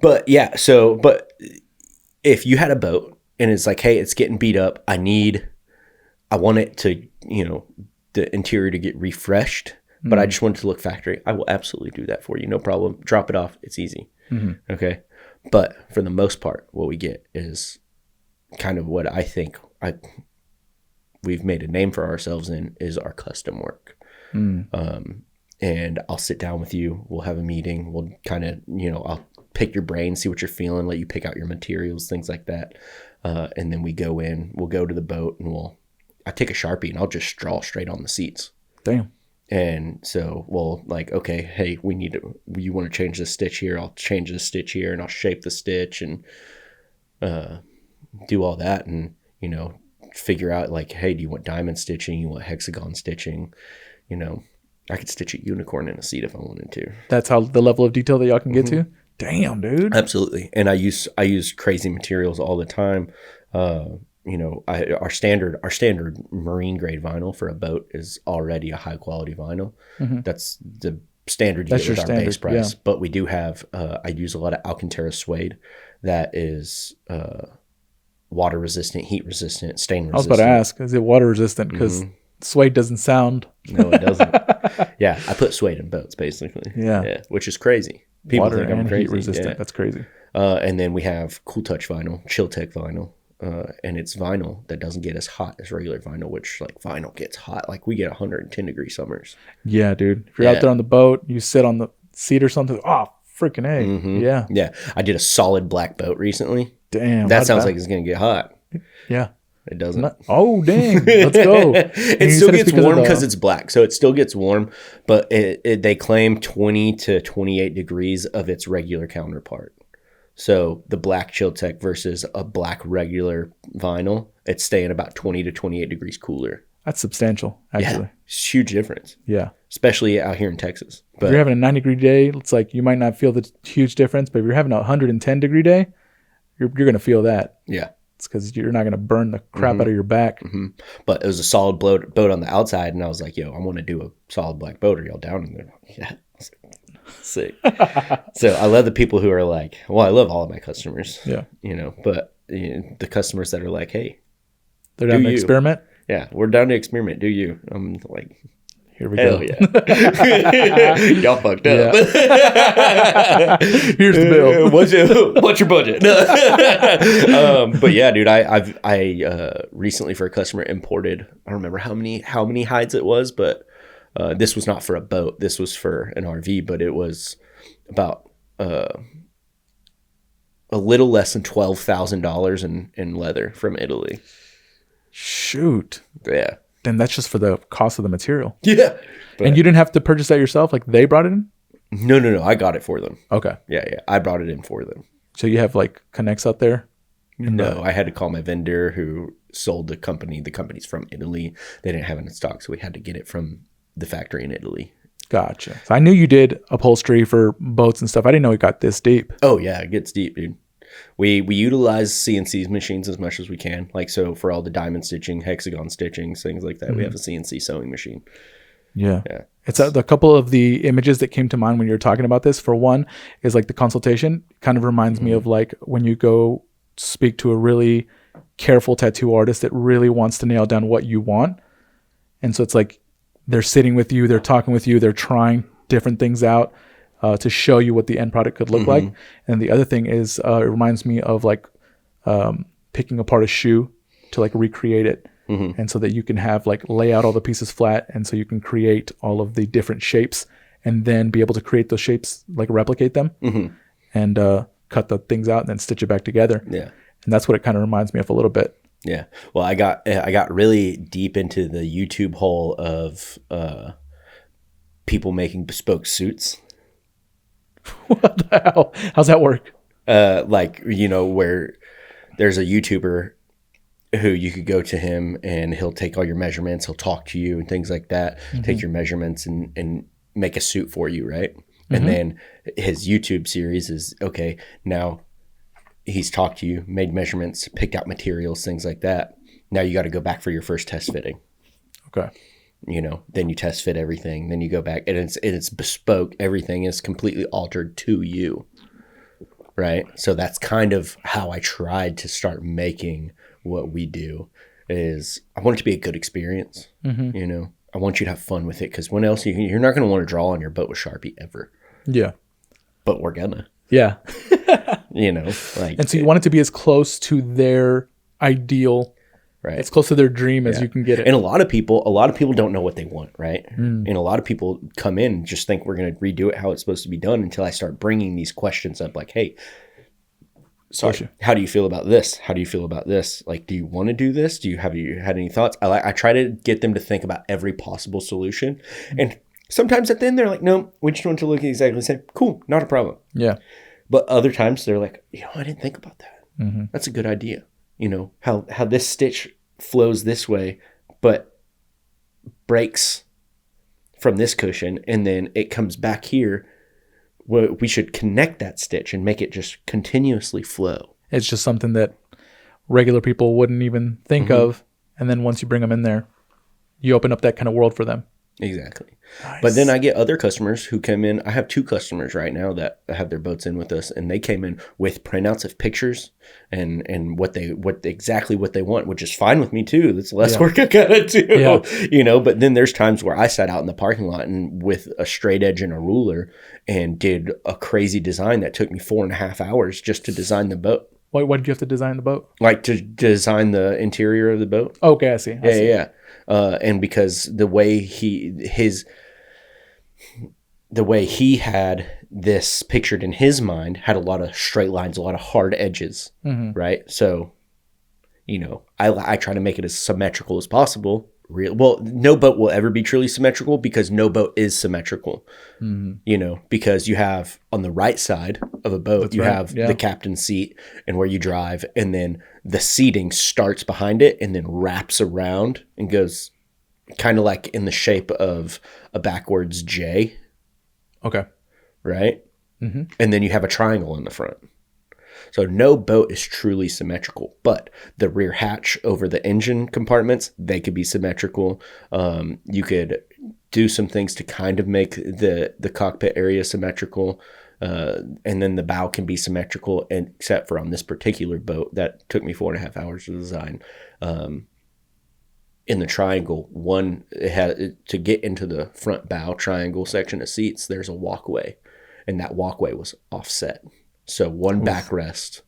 But yeah, but if you had a boat and it's like, hey, it's getting beat up. I want it to, the interior to get refreshed, but I just want it to look factory. I will absolutely do that for you. No problem. Drop it off. It's easy. Okay. But for the most part, what we get is kind of what I think we've made a name for ourselves in is our custom work. And I'll sit down with you. We'll have a meeting. We'll kind of, I'll pick your brain, see what you're feeling, let you pick out your materials, things like that. And then we'll go to the boat and I take a Sharpie and I'll just draw straight on the seats. Damn. And so okay, hey, you want to change the stitch here? I'll change the stitch here and I'll shape the stitch and do all that and, figure out like, hey, do you want diamond stitching? You want hexagon stitching? I could stitch a unicorn in a seat if I wanted to. That's how the level of detail that y'all can get to? Damn, dude. Absolutely. And I use crazy materials all the time. Our standard marine grade vinyl for a boat is already a high quality vinyl. That's the standard you get with our base price. Yeah. But we do have, I use a lot of Alcantara suede that is water resistant, heat resistant, stain resistant. I was about to ask, is it water resistant? Because suede doesn't sound. No, it doesn't. Yeah, I put suede in boats basically. Yeah, which is crazy. People water think I'm crazy. Heat resistant. Yeah. That's crazy. And then we have Cool Touch vinyl, Chill Tech vinyl. And it's vinyl that doesn't get as hot as regular vinyl, which like vinyl gets hot. Like we get 110 degree summers. Yeah, dude. If you're out there on the boat, you sit on the seat or something. Oh, freaking A. Yeah. Yeah. I did a solid black boat recently. Damn. That sounds like it's going to get hot. Yeah. It doesn't. Oh, dang. Let's go. It still gets warm because it's black. So it still gets warm, but they claim 20 to 28 degrees of its regular counterpart. So the black Chill Tech versus a black regular vinyl, it's staying about 20 to 28 degrees cooler. That's substantial, actually. Yeah, it's a huge difference. Yeah. Especially out here in Texas. But if you're having a 90-degree day, it's like you might not feel the huge difference, but if you're having a 110-degree day, you're going to feel that. Yeah. It's because you're not going to burn the crap out of your back. But it was a solid boat on the outside, and I was like, yo, I want to do a solid black boat. Are y'all down in there? Yeah. Sick. So I love the people who are like, well, I love all of my customers. Yeah. But the customers that are like, hey, they're down to experiment. Yeah, we're down to experiment. Do you? I'm like, here we go. Yeah. Y'all fucked up. Yeah. Here's the bill. What's your budget? But yeah, dude, I recently for a customer imported, I don't remember how many hides it was, but this was not for a boat. This was for an RV, but it was about a little less than $12,000 in leather from Italy. Shoot. Yeah. Then that's just for the cost of the material. Yeah. And you didn't have to purchase that yourself? Like they brought it in? No. I got it for them. Okay. Yeah. I brought it in for them. So you have like connects out there? No, I had to call my vendor who sold the company. The company's from Italy. They didn't have it in stock, so we had to get it from the factory in Italy. Gotcha. So I knew you did upholstery for boats and stuff. I didn't know it got this deep. Oh yeah, it gets deep, dude. We utilize CNC machines as much as we can. Like so for all the diamond stitching, hexagon stitching, things like that, we have a CNC sewing machine. Yeah. It's a couple of the images that came to mind when you were talking about this. For one is like the consultation kind of reminds me of like when you go speak to a really careful tattoo artist that really wants to nail down what you want. And so it's like they're sitting with you, they're talking with you, they're trying different things out. to show you what the end product could look like. And the other thing is it reminds me of like picking apart a shoe to like recreate it. And so that you can have like lay out all the pieces flat, and so you can create all of the different shapes and then be able to create those shapes, like replicate them and cut the things out and then stitch it back together. Yeah. And that's what it kind of reminds me of a little bit. Yeah. Well, I got really deep into the YouTube hole of people making bespoke suits. What the hell? How's that work? Like, you know, where there's a YouTuber who you could go to him and he'll take all your measurements, he'll talk to you and things like that, take your measurements and make a suit for you, right? And then his YouTube series is, okay, now he's talked to you, made measurements, picked out materials, things like that. Now you got to go back for your first test fitting. Okay. You know, then you test fit everything, then you go back and it's bespoke. Everything is completely altered to you. Right. So that's kind of how I tried to start making what we do. Is I want it to be a good experience. You know, I want you to have fun with it, because when else you're not going to want to draw on your boat with Sharpie ever. Yeah. But we're gonna. Yeah. You know, like, and so you want it to be as close to their ideal, right? As close to their dream as you can get it. And a lot of people don't know what they want, right? And a lot of people come in and just think we're going to redo it how it's supposed to be done, until I start bringing these questions up, like, hey, sorry, how do you feel about this? How do you feel about this? Like, do you want to do this? Have you had any thoughts? I try to get them to think about every possible solution. And sometimes at the end, they're like, no, we just want to look exactly the same. Cool, not a problem. Yeah. But other times they're like, you know, I didn't think about that. That's a good idea. You know, how this stitch flows this way, but breaks from this cushion, and then it comes back here. We should connect that stitch and make it just continuously flow. It's just something that regular people wouldn't even think of. And then once you bring them in there, you open up that kind of world for them. Exactly. Nice. But then I get other customers who come in. I have 2 customers right now that have their boats in with us, and they came in with printouts of pictures and what they want, which is fine with me too. That's less work I gotta do, you know. But then there's times where I sat out in the parking lot and with a straight edge and a ruler and did a crazy design that took me 4.5 hours just to design the boat. Why did you have to design the boat? Like, to design the interior of the boat. Okay, I see. Yeah. And because the way he had this pictured in his mind had a lot of straight lines, a lot of hard edges, right? So, you know, I try to make it as symmetrical as possible. Well, no boat will ever be truly symmetrical, because no boat is symmetrical, you know, because you have on the right side of a boat, have the captain's seat and where you drive, and then the seating starts behind it and then wraps around and goes kind of like in the shape of a backwards J. Okay. Right? And then you have a triangle in the front. So no boat is truly symmetrical, but the rear hatch over the engine compartments, they could be symmetrical. You could do some things to kind of make the cockpit area symmetrical. And then the bow can be symmetrical, except for on this particular boat that took me 4.5 hours to design. In the triangle, it had to get into the front bow triangle section of seats. There's a walkway, and that walkway was offset. So one backrest,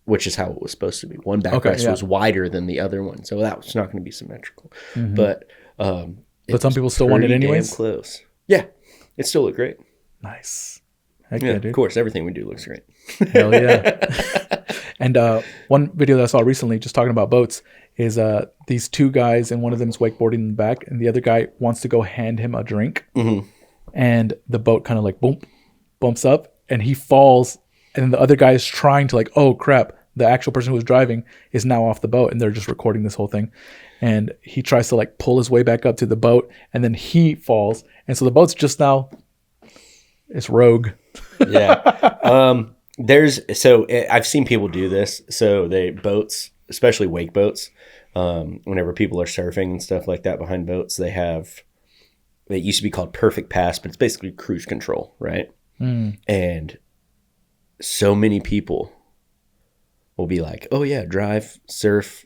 which is how it was supposed to be. One backrest was wider than the other one, so that was not going to be symmetrical. But some people still want it anyways. Damn close. Yeah, it still looked great. Nice. Heck yeah, dude. Of course, everything we do looks great. Hell yeah. And one video that I saw recently, just talking about boats, is these 2 guys, and one of them is wakeboarding in the back, and the other guy wants to go hand him a drink, and the boat kind of like bumps up, and he falls, and then the other guy is trying to like, oh crap, the actual person who was driving is now off the boat, and they're just recording this whole thing, and he tries to like pull his way back up to the boat, and then he falls, and so the boat's just now, it's rogue. Yeah. I've seen people do this. So boats, especially wake boats, whenever people are surfing and stuff like that behind boats, it used to be called perfect pass, but it's basically cruise control, right? And so many people will be like, oh yeah, drive, surf,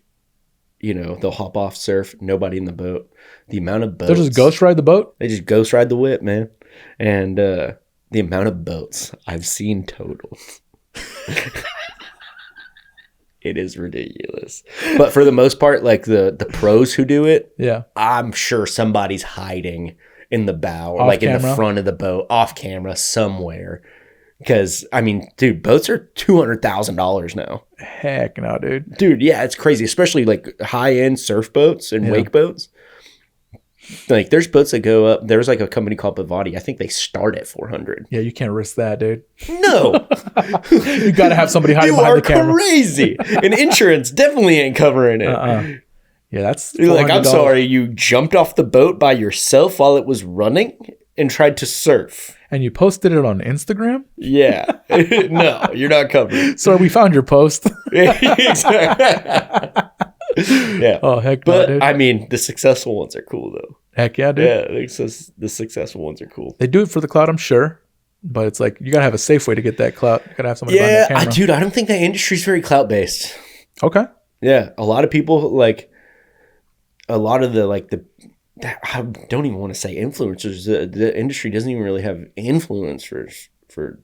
you know, they'll hop off, surf, nobody in the boat. The amount of boats. They'll just ghost ride the boat? They just ghost ride the whip, man. And the amount of boats I've seen totaled. It is ridiculous. But for the most part, like the pros who do it, yeah, I'm sure somebody's hiding in the bow or off like camera. in the front of the boat, off camera somewhere. Because, I mean, dude, boats are $200,000 now. Heck no, dude. Dude, yeah, it's crazy. Especially like high-end surf boats and wake boats. Like, there's boats that go up. There's like a company called Bavati. I think they start at $400. Yeah, you can't risk that, dude. No. You got to have somebody hiding behind the camera. You are crazy. And insurance definitely ain't covering it. Yeah, that's You're like, I'm sorry, you jumped off the boat by yourself while it was running and tried to surf. And you posted it on Instagram? Yeah. No, you're not covered. Sorry, we found your post. Exactly. Yeah. Oh, heck no, But, dude. I mean, the successful ones are cool, though. Heck yeah, dude. Yeah, the successful ones are cool. They do it for the clout, I'm sure. But it's like, you got to have a safe way to get that clout. You got to have somebody behind the camera. Dude, I don't think that industry's very clout-based. Okay. Yeah, a lot of people, like, a lot of I don't even want to say influencers. The industry doesn't even really have influencers for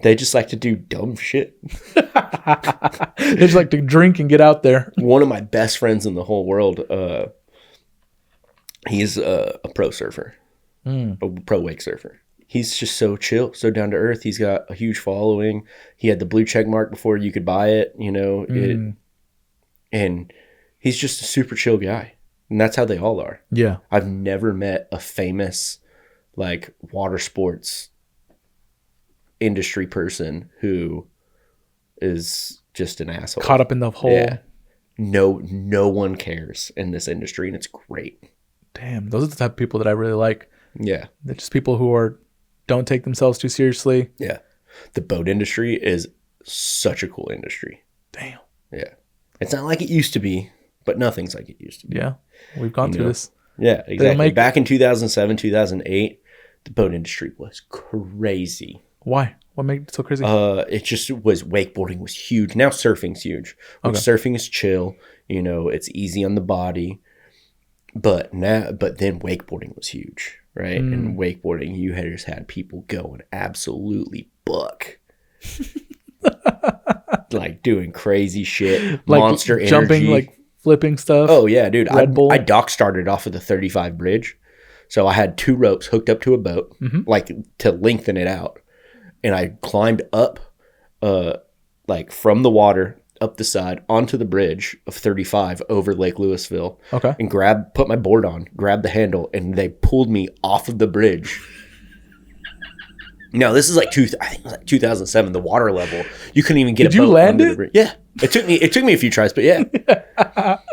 they just like to do dumb shit. They just like to drink and get out there. One of my best friends in the whole world, he's a pro surfer, a pro wake surfer. He's just so chill, so down to earth. He's got a huge following. He had the blue check mark before you could buy it, and he's just a super chill guy. And that's how they all are. Yeah. I've never met a famous, like, water sports industry person who is just an asshole. Caught up in the whole. Yeah. No one cares in this industry, and it's great. Damn, those are the type of people that I really like. Yeah. They're just people who don't take themselves too seriously. Yeah. The boat industry is such a cool industry. Damn. Yeah. It's not like it used to be, but nothing's like it used to be. Yeah. We've gone through this. Yeah, exactly. Back in 2007, 2008, the boat industry was crazy. Why? What made it so crazy? It just was, wakeboarding was huge. Now surfing's huge. Surfing is chill. It's easy on the body. But then wakeboarding was huge, right? And wakeboarding, you just had people going absolutely buck. Like doing crazy shit. Like Monster jumping, Energy. like flipping stuff. Oh, yeah, dude. Red Bull. I dock started off of the 35 bridge. So I had 2 ropes hooked up to a boat, like to lengthen it out. And I climbed up, like from the water up the side onto the bridge of 35 over Lake Louisville. Okay. And put my board on, grabbed the handle, and they pulled me off of the bridge. No, this is like I think it was like 2007. The water level, you couldn't even get. Did you land it? The bridge. Yeah, it took me a few tries, but yeah.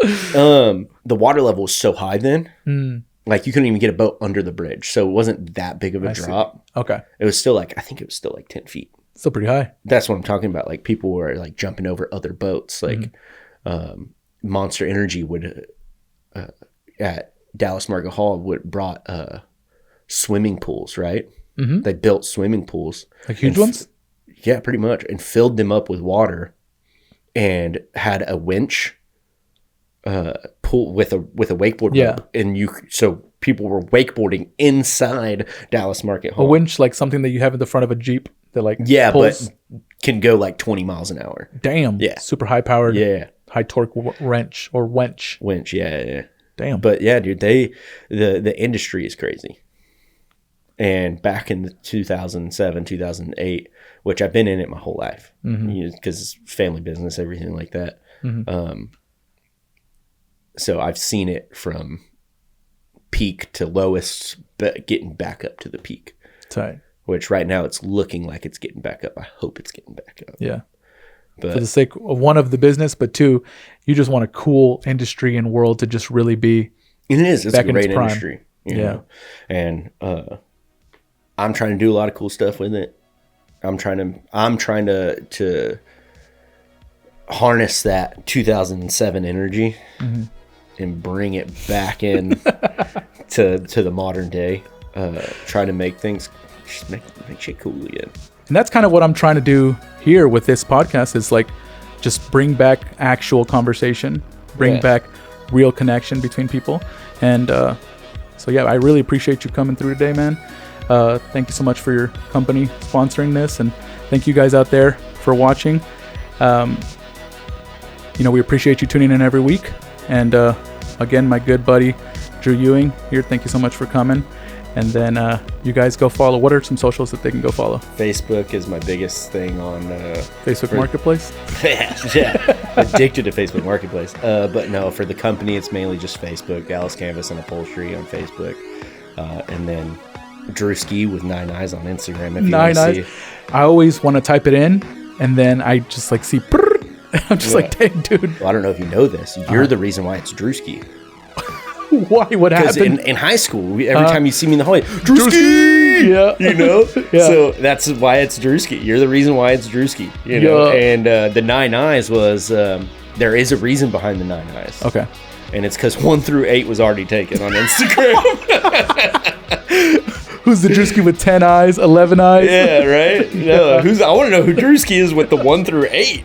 The water level was so high then, like you couldn't even get a boat under the bridge, so it wasn't that big of a drop. Okay, it was still like, I think it was still like 10 feet. Still pretty high. That's what I'm talking about. Like people were like jumping over other boats. Like Monster Energy would at Dallas Market Hall brought swimming pools, right? Mm-hmm. They built swimming pools, like huge ones. Yeah, pretty much, and filled them up with water, and had a winch pull with a wakeboard rope, and so people were wakeboarding inside Dallas Market Hall. A winch, like something that you have in the front of a Jeep that like pulls. But can go like 20 miles an hour. Damn. Yeah. Super high powered. Yeah. High torque wrench or wench. Winch. Yeah. Damn. But yeah, dude, the industry is crazy. And back in the 2007, 2008, which I've been in it my whole life, because it's family business, everything like that. So I've seen it from peak to lowest, but getting back up to the peak. Tight. Which right now it's looking like it's getting back up. I hope it's getting back up. Yeah. But for the sake of one, of the business, but 2, you just want a cool industry and world to just really be. It is. It's back a great in its prime. industry. You know? And I'm trying to do a lot of cool stuff with it. I'm trying to harness that 2007 energy and bring it back in to the modern day. Try to make things, just make shit cool again. And that's kind of what I'm trying to do here with this podcast, is like just bring back actual conversation, bring back real connection between people. And So yeah, I really appreciate you coming through today, man. Thank you so much for your company sponsoring this, and thank you guys out there for watching. We appreciate you tuning in every week. And again, my good buddy Drew Ewing here, thank you so much for coming. And then you guys go follow. What are some socials that they can go follow? Facebook is my biggest thing on Facebook Marketplace. Yeah, addicted to Facebook Marketplace. But no, for the company, it's mainly just Facebook. Dallas Canvas and Upholstery on Facebook, and then Drewski with 9 eyes on Instagram. If you 9 eyes. see. I always want to type it in, and then I just like see. I'm just like, dang, dude. Well, I don't know if you know this. You're the reason why it's Drewski. Why? What happened? In high school, every time you see me in the hallway, Drewski! Yeah. You know? Yeah. So that's why it's Drewski. You're the reason why it's Drewski. You know? Yeah. And the 9 eyes was, there is a reason behind the 9 eyes. Okay. And it's because 1 through 8 was already taken on Instagram. Who's the Drewski with 10 eyes, 11 eyes? Yeah, right? No, I want to know who Drewski is with the 1 through 8.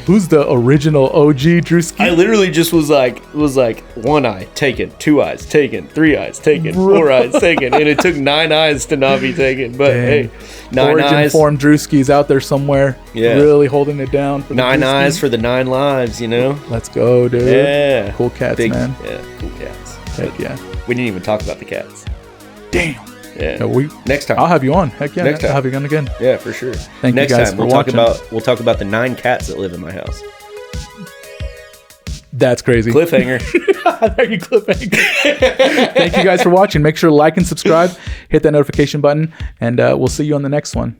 Who's the original OG Drewski? I literally just was like 1 eye taken, 2 eyes taken, 3 eyes taken, 4 eyes taken, and it took 9 eyes to not be taken. But hey, 9 Origin eyes. form Drewski's out there somewhere, really holding it down. For 9 the eyes for the 9 lives, you know? Let's go, dude. Yeah. Cool cats, man. Yeah, cool cats. Heck yeah. We didn't even talk about the cats. Damn. Yeah. No, next time. I'll have you on. Heck yeah. Next time. I'll have you on again. Yeah, for sure. Thank you guys for watching. We'll talk about the 9 cats that live in my house. That's crazy. Cliffhanger. There you cliffhanger. Thank you guys for watching. Make sure to like and subscribe. Hit that notification button, and we'll see you on the next one.